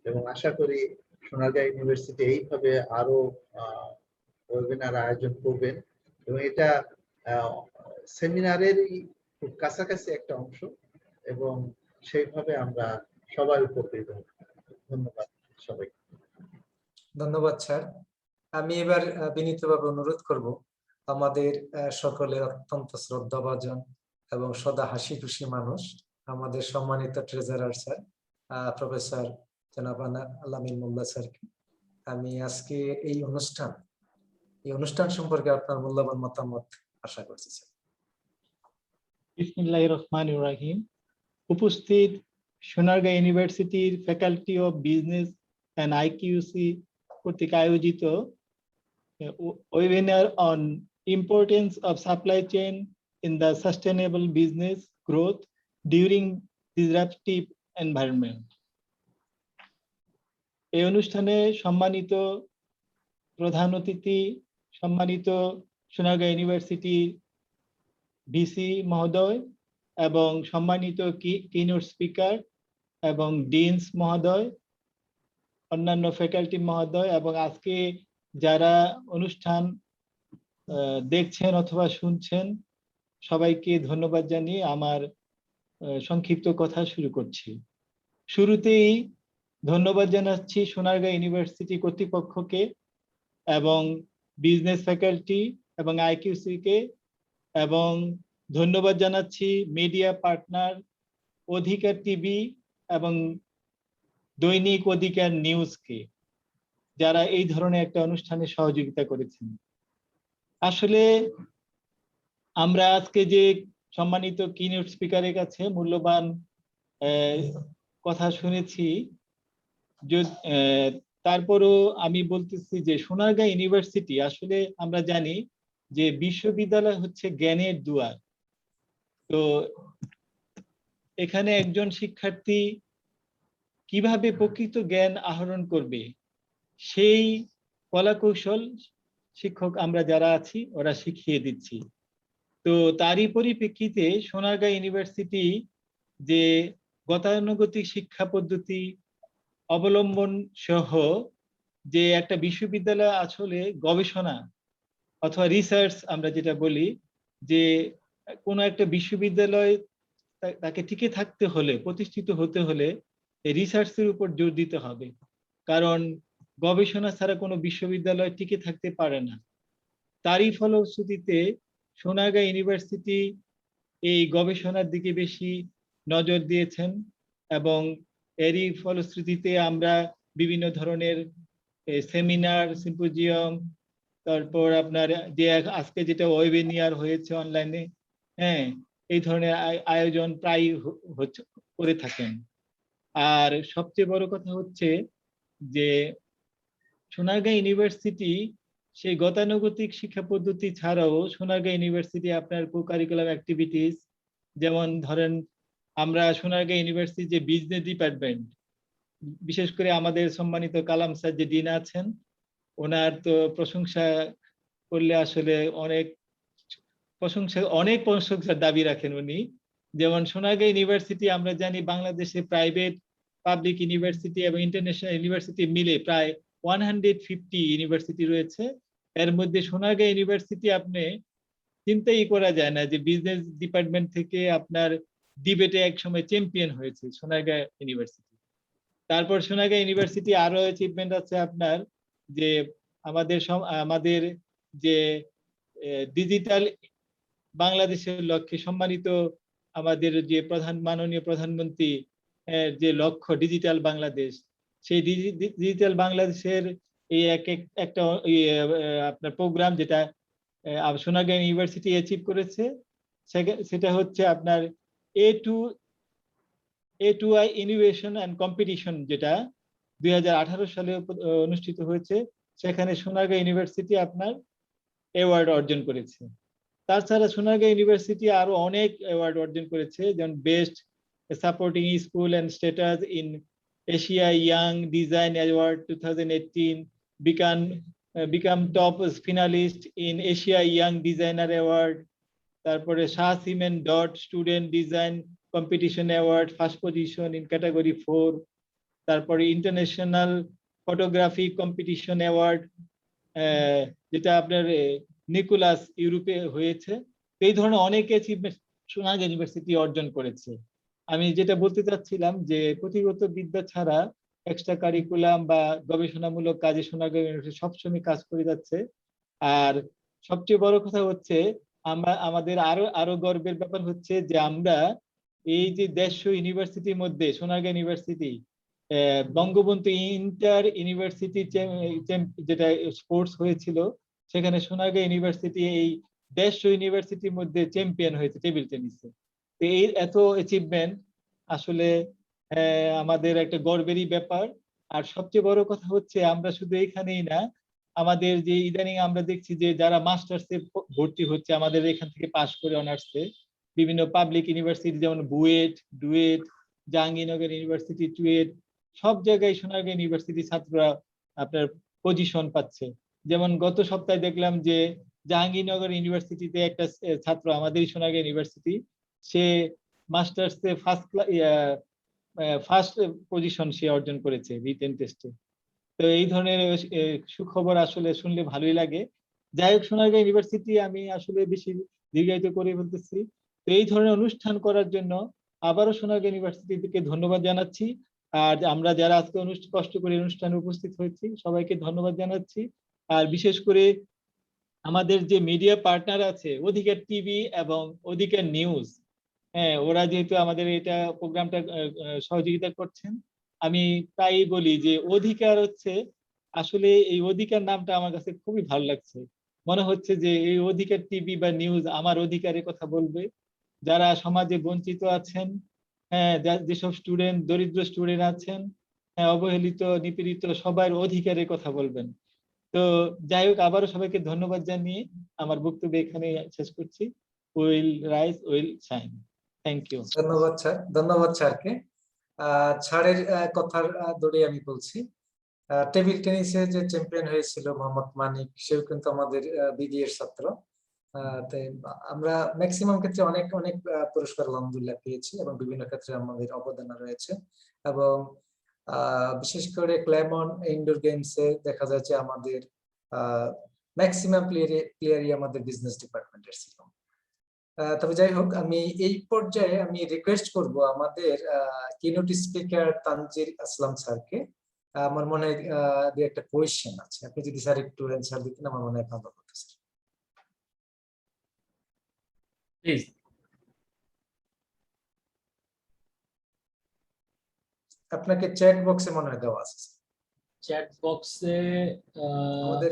F: এবং আশা করি সোনারগাঁও ইউনিভার্সিটি এইভাবে আরো ওয়েবিনার আয়োজন করবেন, এবং এটা সেমিনারেরই খুব কাছাকাছি একটা অংশ, এবং সেইভাবে আমরা সবাই উপকৃত হব। ধন্যবাদ সবাইকে।
A: ধন্যবাদ স্যার। আমি এবার বিনীতভাবে অনুরোধ করব আমাদের সকলের অত্যন্ত শ্রদ্ধাভাজন এবং সদা হাসি খুশি মানুষ, আমাদের সম্মানিত ট্রেজারার স্যার প্রফেসর জনাব আলামিন মোল্লা স্যারকে আমি আজকে এই অনুষ্ঠান সম্পর্কে আপনার মূল্যবান মতামত আশা করছি স্যার।
C: বিসমিল্লাহির রহমানির রহিম। উপস্থিত সোনারগাঁও ইউনিভার্সিটির faculty of business and IQC কর্তৃক আয়োজিত webinar on importance of supply chain in the sustainable business growth during disruptive environment. এই অনুষ্ঠানে সম্মানিত প্রধান অতিথি, সম্মানিত সোনারগাঁও ইউনিভার্সিটির ভিসি মহোদয় এবং সম্মানিত কিনোট স্পিকার এবং ডিনস মহোদয়, অন্যান্য ফ্যাকাল্টি মহোদয় এবং আজকে যারা অনুষ্ঠান দেখছেন অথবা শুনছেন, সবাইকে ধন্যবাদ জানিয়ে আমার সংক্ষিপ্ত কথা শুরু করছি। শুরুতেই ধন্যবাদ জানাচ্ছি সোনারগাঁ ইউনিভার্সিটি কর্তৃপক্ষকে এবং বিজনেস ফ্যাকাল্টি এবং আইকিউসি কে, এবং ধন্যবাদ জানাচ্ছি মিডিয়া পার্টনার অধিকার টিভি এবং দৈনিক অধিকার নিউজকে, যারা এই ধরনের একটা অনুষ্ঠানে সহযোগিতা করেছেন। আসলে আমরা আজকে যে সম্মানিত কিনোট স্পিকারের কাছে মূল্যবান কথা শুনেছি, তারপরও আমি বলতেছি যে সোনারগাঁ ইউনিভার্সিটি, আসলে আমরা জানি যে বিশ্ববিদ্যালয় হচ্ছে জ্ঞানের দুয়ার। তো এখানে একজন শিক্ষার্থী কিভাবে প্রকৃত জ্ঞান আহরণ করবে, সেই কলাকৌশল শিক্ষক আমরা যারা আছি ওরা শিখিয়ে দিচ্ছি। তো তারই পরিপ্রেক্ষিতে সোনারগাঁ ইউনিভার্সিটি যে গতানুগতিক শিক্ষা পদ্ধতি অবলম্বন সহ যে একটা বিশ্ববিদ্যালয় আসলে গবেষণা অথবা রিসার্চ আমরা যেটা বলি, যে কোনো একটা বিশ্ববিদ্যালয় তাকে টিকে থাকতে হলে, প্রতিষ্ঠিত হতে হলে রিসার্চের উপর জোর দিতে হবে, কারণ গবেষণা ছাড়া কোনো বিশ্ববিদ্যালয় টিকে থাকতে পারে না। তারই ফলশ্রুতিতে সোনারগাঁ ইউনিভার্সিটি এই গবেষণার দিকে বেশি নজর দিয়েছেন এবং এরই ফলশ্রুতিতে আমরা বিভিন্ন ধরনের সেমিনার, সিম্পোজিয়াম, তারপর আপনার যে আজকে যেটা ওয়েবিনার হয়েছে অনলাইনে, হ্যাঁ, এই ধরনের আয়োজন প্রায় করে থাকেন। আর সবচেয়ে বড় কথা হচ্ছে যে সোনারগাঁ ইউনিভার্সিটি সেই গতানুগতিক শিক্ষা পদ্ধতি ছাড়াও সোনারগাঁ ইউনিভার্সিটি আপনার কো কারিকুলাম অ্যাক্টিভিটিস, যেমন ধরেন আমরা সোনারগাঁ ইউনিভার্সিটি যে বিজনেস ডিপার্টমেন্ট, বিশেষ করে আমাদের সম্মানিত কালাম স্যার যে ডিন আছেন, ওনার তো প্রশংসা করলে আসলে অনেক প্রশংসার দাবি রাখেন উনি। যেমন সোনারগাঁ ইউনিভার্সিটি আমরা জানি বাংলাদেশে প্রাইভেট, পাবলিক ইউনিভার্সিটি এবং ইন্টারন্যাশনাল ইউনিভার্সিটি মিলে প্রায় 150 ইউনিভার্সিটি রয়েছে। এর মধ্যে সোনারগাঁ ইউনিভার্সিটি আপনি চিন্তাই করা যায় না যে বিজনেস ডিপার্টমেন্ট থেকে আপনার ডিবেটে এক সময় চ্যাম্পিয়ন হয়েছে সোনারগাঁ ইউনিভার্সিটি। তারপর সোনারগাঁ ইউনিভার্সিটি আরো অ্যাচিভমেন্ট আছে আপনার, যে আমাদের যে ডিজিটাল বাংলাদেশের লক্ষ্যে সম্মানিত আমাদের যে মাননীয় প্রধানমন্ত্রী যে লক্ষ্য ডিজিটাল বাংলাদেশ, সেই ডিজিটাল বাংলাদেশের এই একটা আপনার প্রোগ্রাম যেটা সোনারগাঁ ইউনিভার্সিটি অ্যাচিভ করেছে, সেটা হচ্ছে আপনার A2I ইনোভেশন অ্যান্ড কম্পিটিশন, যেটা 2018 সালে অনুষ্ঠিত হয়েছে। সেখানে সোনারগাঁ ইউনিভার্সিটি আপনার অ্যাওয়ার্ড অর্জন করেছে। তাছাড়া সোনারগাঁ ইউনিভার্সিটি আরো অনেক অ্যাওয়ার্ড অর্জন করেছে, যেমন best supporting school and status in Asia young design award 2018, become top finalist in Asia Young Designer Award, তারপরে Shah cement dot student design competition award first position in category 4, তারপরে ইন্টারন্যাশনাল ফটোগ্রাফি কম্পিটিশন অ্যাওয়ার্ড যেটা আপনার Nicolas ইউরোপে হয়েছে। এই ধরনের অনেক achievement Sonargaon university অর্জন করেছে। আমি যেটা বলতে চাচ্ছিলাম যে পুঁথিগত বিদ্যা ছাড়া এক্সট্রা কারিকুলাম বা গবেষণামূলক কাজে সোনারগাঁ ইউনিভার্সিটি সবসময় কাজ করে যাচ্ছে। আর সবচেয়ে বড় কথা হচ্ছে আমাদের আরো গর্বের ব্যাপার হচ্ছে যে আমরা এই যে 150 ইউনিভার্সিটির মধ্যে Sonargaon university Bangabandhu inter university যেটা স্পোর্টস হয়েছিল, সেখানে সোনারগাঁ ইউনিভার্সিটি এই 150 ইউনিভার্সিটির মধ্যে চ্যাম্পিয়ন হয়েছে টেবিল টেনিসে। তো এই এত অ্যাচিভমেন্ট আসলে আমাদের একটা গর্বেরই ব্যাপার। আর সবচেয়ে বড় কথা হচ্ছে আমরা শুধু এখানেই না, আমাদের যে ইদানিং আমরা দেখছি যে যারা মাস্টার্সে ভর্তি হচ্ছে আমাদের এখান থেকে পাশ করে অনার্সে, বিভিন্ন পাবলিক ইউনিভার্সিটি যেমন বুয়েট, ডুয়েট, জাহাঙ্গীরনগর ইউনিভার্সিটি, চুয়েট, সব জায়গায় সোনারগাঁ ইউনিভার্সিটি ছাত্ররা আপনার পজিশন পাচ্ছে। যেমন গত সপ্তাহে দেখলাম যে জাহাঙ্গীরনগর ইউনিভার্সিটিতে একটা ছাত্র, আমাদের সোনারগাঁও ইউনিভার্সিটি, সে মাস্টার্সে ফার্স্ট পজিশন সে অর্জন করেছে রিটেন টেস্টে। তো এই ধরনের সুখবর আসলে শুনলে ভালোই লাগে। যাই হোক, সোনারগাঁও ইউনিভার্সিটি আমি আসলে বেশি দীর্ঘায়িত করে বলতেছি। তো এই ধরনের অনুষ্ঠান করার জন্য আবারও সোনারগাঁও ইউনিভার্সিটিকে ধন্যবাদ জানাচ্ছি। আর আমরা যারা আজকে কষ্ট করে অনুষ্ঠানে উপস্থিত হয়েছি সবাইকে ধন্যবাদ জানাচ্ছি। আর বিশেষ করে আমাদের যে মিডিয়া পার্টনার আছে, অধিকার টিভি এবং অধিকার নিউজ, হ্যাঁ, ওরা যেহেতু আমাদের এটা প্রোগ্রামটা সহযোগিতা করছেন, আমি তাই বলি যে অধিকার হচ্ছে আসলে, এই অধিকার নামটা আমার কাছে খুবই ভালো লাগছে। মনে হচ্ছে যে এই অধিকার টিভি বা নিউজ আমার অধিকারের কথা বলবে, যারা সমাজে বঞ্চিত আছেন, হ্যাঁ, যেসব স্টুডেন্ট, দরিদ্র স্টুডেন্ট আছেন, হ্যাঁ, অবহেলিত নিপীড়িত, সবার অধিকারের কথা বলবেন। তো যাই হোক, আবারও সবাইকে ধন্যবাদ জানিয়ে আমার বক্তব্য এখানে শেষ করছি। Will rise will shine. Thank you.
A: ধন্যবাদ স্যার, ধন্যবাদ স্যারকে। স্যারের কথার দৌড়ে আমি বলছি, টেবিল টেনিসে যে চ্যাম্পিয়ন হয়েছিল মোহাম্মদ মানিক, সেও কিন্তু আমাদের বিডিএর ছাত্র। তাই আমরা ম্যাক্সিমাম ক্ষেত্রে অনেক অনেক পুরস্কার আলহামদুলিল্লাহ পেয়েছি এবং বিভিন্ন ক্ষেত্রে আমাদের অবদান রয়েছে। এবং বিশেষ করে ক্লেমন ইনডোর গেমসে দেখা যায় যে আমাদের ম্যাক্সিমাম প্লেয়ারই আমাদের বিজনেস ডিপার্টমেন্টের ছিল। তবে যাই হোক, আমি এই পর্যায়ে আমি রিকোয়েস্ট করব আমাদের কিনোট স্পিকার তানজিল আসলাম স্যারকে। আমার মনে হয় দু একটা কোয়েশ্চেন আছে, আপনি যদি স্যার একটু অ্যান্সার দিতেন আমার মনে হয় ভালো হতো স্যার।
B: প্লিজ।
A: আপনাকে চ্যাট বক্সে মনে হয় দেওয়া আছে।
B: চ্যাট বক্সে
A: আমাদের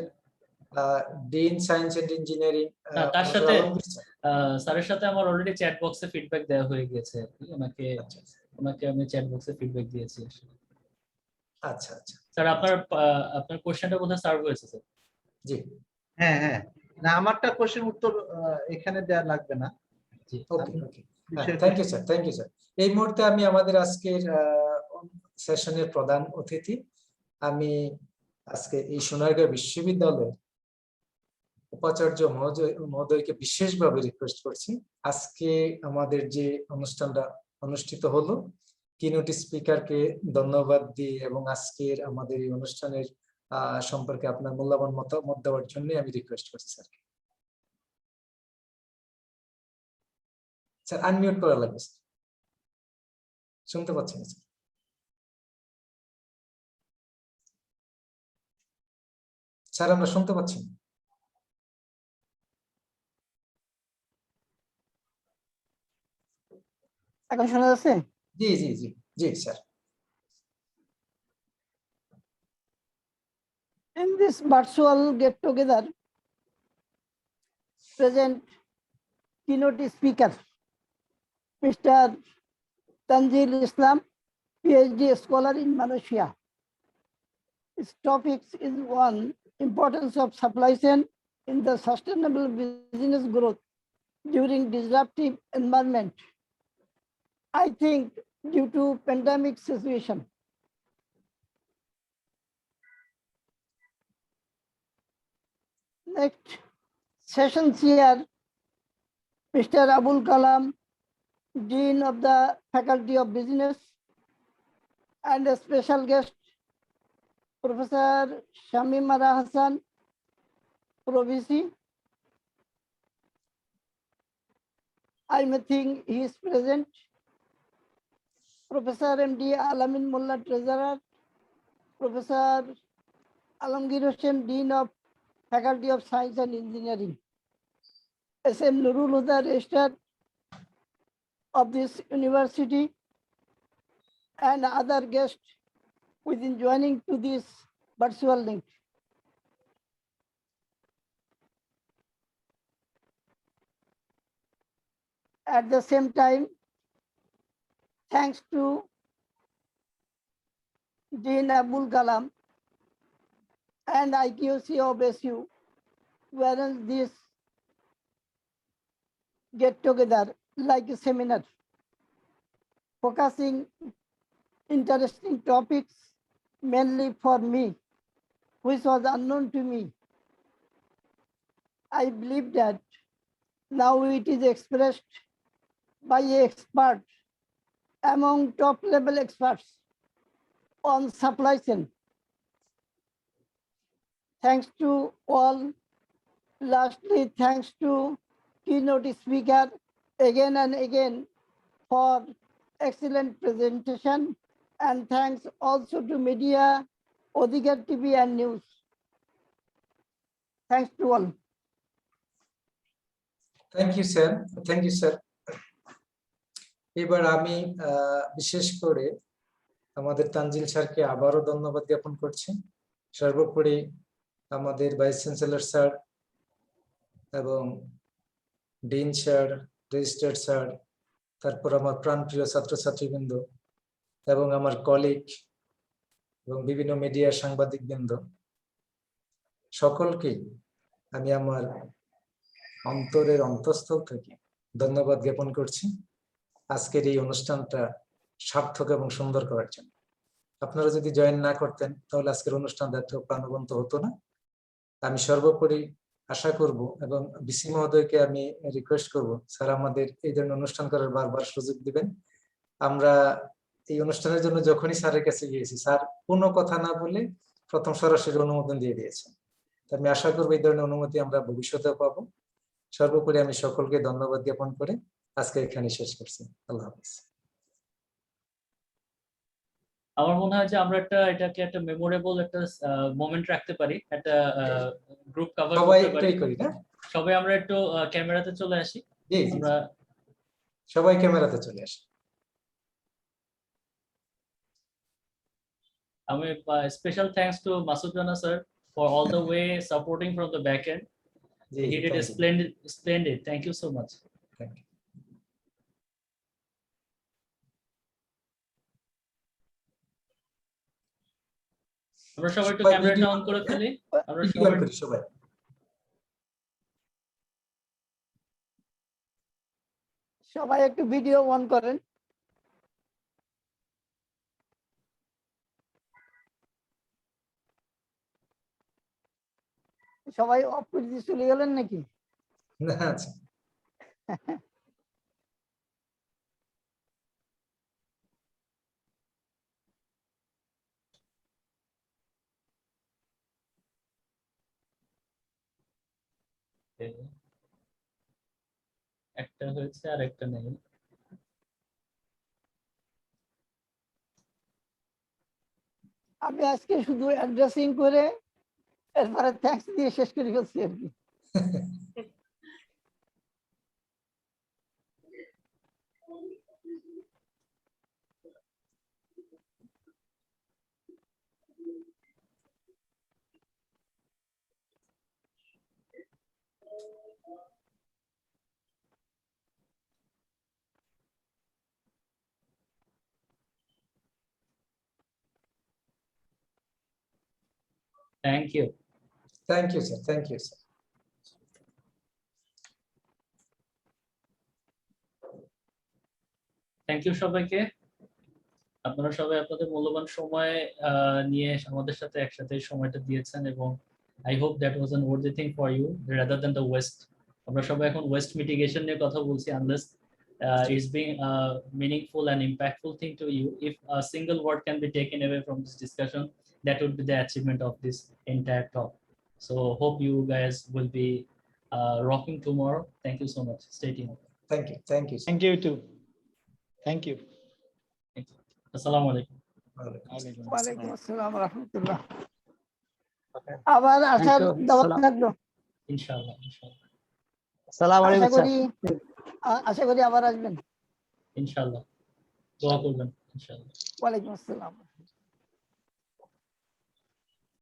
A: ডিন সায়েন্স এন্ড ইঞ্জিনিয়ারিং
B: তার সাথে স্যারের সাথে আমার অলরেডি চ্যাট বক্সে ফিডব্যাক দেওয়া হয়ে গেছে। ওনাকে আমি চ্যাট বক্সে ফিডব্যাক দিয়েছি।
A: আচ্ছা আচ্ছা
B: স্যার, আপনার কোশ্চেনটা বোধহয় সার্ভ হয়েছে স্যার।
A: জি,
F: হ্যাঁ হ্যাঁ, না আমারটা কোশ্চেন উত্তর এখানে দেওয়া লাগবে না।
B: জি,
A: okay okay, thank you sir, thank you sir. এই মুহূর্তে আমি আমাদের আজকের সেশনের প্রধান অতিথি, আমি আজকে এই সোনারগাঁও বিশ্ববিদ্যালয়ের উপাচার্য মহোদয়কে বিশেষভাবে রিকোয়েস্ট করছি, আজকে আমাদের যে অনুষ্ঠানটা অনুষ্ঠিত হলো, কিনোট স্পিকারকে ধন্যবাদ দিয়ে এবং আজকের আমাদের এই অনুষ্ঠানের সম্পর্কে আপনার মূল্যবান মতামত দেওয়ার জন্য আমি রিকোয়েস্ট করছি স্যারকে। স্যার আনমিউট করা লাগবে স্যার, শুনতে পাচ্ছেন স্যার? স্যার আমরা শুনতে পাচ্ছি না।
G: এখন শোনা যাচ্ছে?
A: জি জি জি জি sir.
G: In this virtual get together, present keynote speaker Mr. Tanzil Islam, PhD scholar in Malaysia. His topic is one, importance of supply chain in the sustainable business growth during disruptive environment. I think due to pandemic situation. Next session here, Mr. Abul Kalam, Dean of the Faculty of Business, and a special guest, Professor Shamimara Hassan, Provici. I may think he is present. Professor MD Alamin Mullah, Treasurer, Professor Alamgir Hossain, Dean of Faculty of Science and Engineering, SM Nurul Huda, Registrar of this university, and other guests within joining to this virtual link. At the same time, thanks to Dean Abul Kalam and IQC of SU to arrange this get together like a seminar, focusing interesting topics mainly for me, which was unknown to me. I believe that now it is expressed by experts among top level experts on supply chain. Thanks to all. Lastly, thanks to keynote speaker again and again for excellent presentation, and thanks also to media, Odhikar TV and news. Thanks to all.
A: Thank you sir, thank you sir. এবার আমি বিশেষ করে আমাদের তানজিল স্যারকে আবারও ধন্যবাদ জ্ঞাপন করছি। সর্বোপরি আমাদের ভাইস চ্যান্সেলর স্যার এবং ডিন স্যার, রেজিস্ট্রার স্যার, তারপর আমার প্রাণপ্রিয় ছাত্রছাত্রীবৃন্দ এবং আমার কলিগ এবং বিভিন্ন মিডিয়ার সাংবাদিকবৃন্দ, সকলকেই আমি আমার অন্তরের অন্তঃস্থল থেকে ধন্যবাদ জ্ঞাপন করছি আজকের এই অনুষ্ঠানটা সার্থক এবং সুন্দর করার জন্য। আপনারা যদি জয়েন না করতেন তাহলে আজকের অনুষ্ঠানটা এত প্রাণবন্ত হতো না। আমি সর্বোপরি আশা করব এবং বিসি মহোদয়কে আমি রিকোয়েস্ট করব, স্যার আমাদের এই ধরনের অনুষ্ঠান করার বারবার সুযোগ দিবেন। আমরা এই অনুষ্ঠানের জন্য যখনই স্যারের কাছে গিয়েছি, স্যার কোনো কথা না বলে প্রথম সরাসরি অনুমোদন দিয়ে দিয়েছেন। আমি আশা করবো এই ধরনের অনুমতি আমরা ভবিষ্যতেও পাবো। সর্বোপরি আমি সকলকে ধন্যবাদ জ্ঞাপন করে আজকে এখানে শেষ করছি। আল্লাহ হাফেজ।
B: আমার মনে হয় যে আমরা এটাকে একটা মেমোরেবল একটা মোমেন্ট রাখতে পারি, একটা গ্রুপ কভার
A: সবাই
B: করতে পারি।
A: একটাই করি না?
B: সবাই আমরা একটু ক্যামেরাতে চলে আসি।
A: জি,
B: আমরা
A: সবাই ক্যামেরাতে চলে আসি।
B: আমি special thanks to Masud Rana sir for all the way supporting from the back end. He did a splendid. Thank you so much.
A: Thank you.
B: আমরা সবাই একটু ক্যামেরাটা অন করে ফেলি। আমরা
A: সবাই
G: সবাই একটু ভিডিও অন করেন। সবাই অফ করে দিয়ে চলে গেলেন নাকি?
A: না, আচ্ছা।
B: একটা হয়েছে আর একটা নেই।
G: আমি আজকে শুধু অ্যাড্রেসিং করে এরপরে থ্যাঙ্কস দিয়ে শেষ করে ফেলছি আর কি।
B: Thank you.
A: Thank you, sir. Thank you, sir.
B: Thank you সবাইকে। আপনারা সবাই আপনাদের মূল্যবান সময় নিয়ে আমাদের সাথে একসাথে সময়টা দিয়েছেন এবং I hope that was an worthy thing for you rather than the waste. আমরা সবাই এখন ওয়েস্ট মিটিগেশন নিয়ে কথা বলছি। Unless it's being a meaningful and impactful thing to you, if a single word can be taken away from this discussion, that would be the achievement of this entire talk. So hope you guys will be rocking tomorrow. Thank you so much. Stay tuned.
A: Thank you. Thank you, sir.
C: Thank you too. Thank you.
B: Assalamu alaikum.
G: ওয়ালাইকুম আসসালাম ওয়া রাহমাতুল্লাহ। আবার আসার দাওয়াত থাকলো
B: ইনশাআল্লাহ। ইনশাআল্লাহ।
H: আসসালামু আলাইকুম স্যার।
G: আশা করি আবার আসবেন
B: ইনশাআল্লাহ। দোয়া করবেন ইনশাআল্লাহ।
G: ওয়ালাইকুম আসসালাম।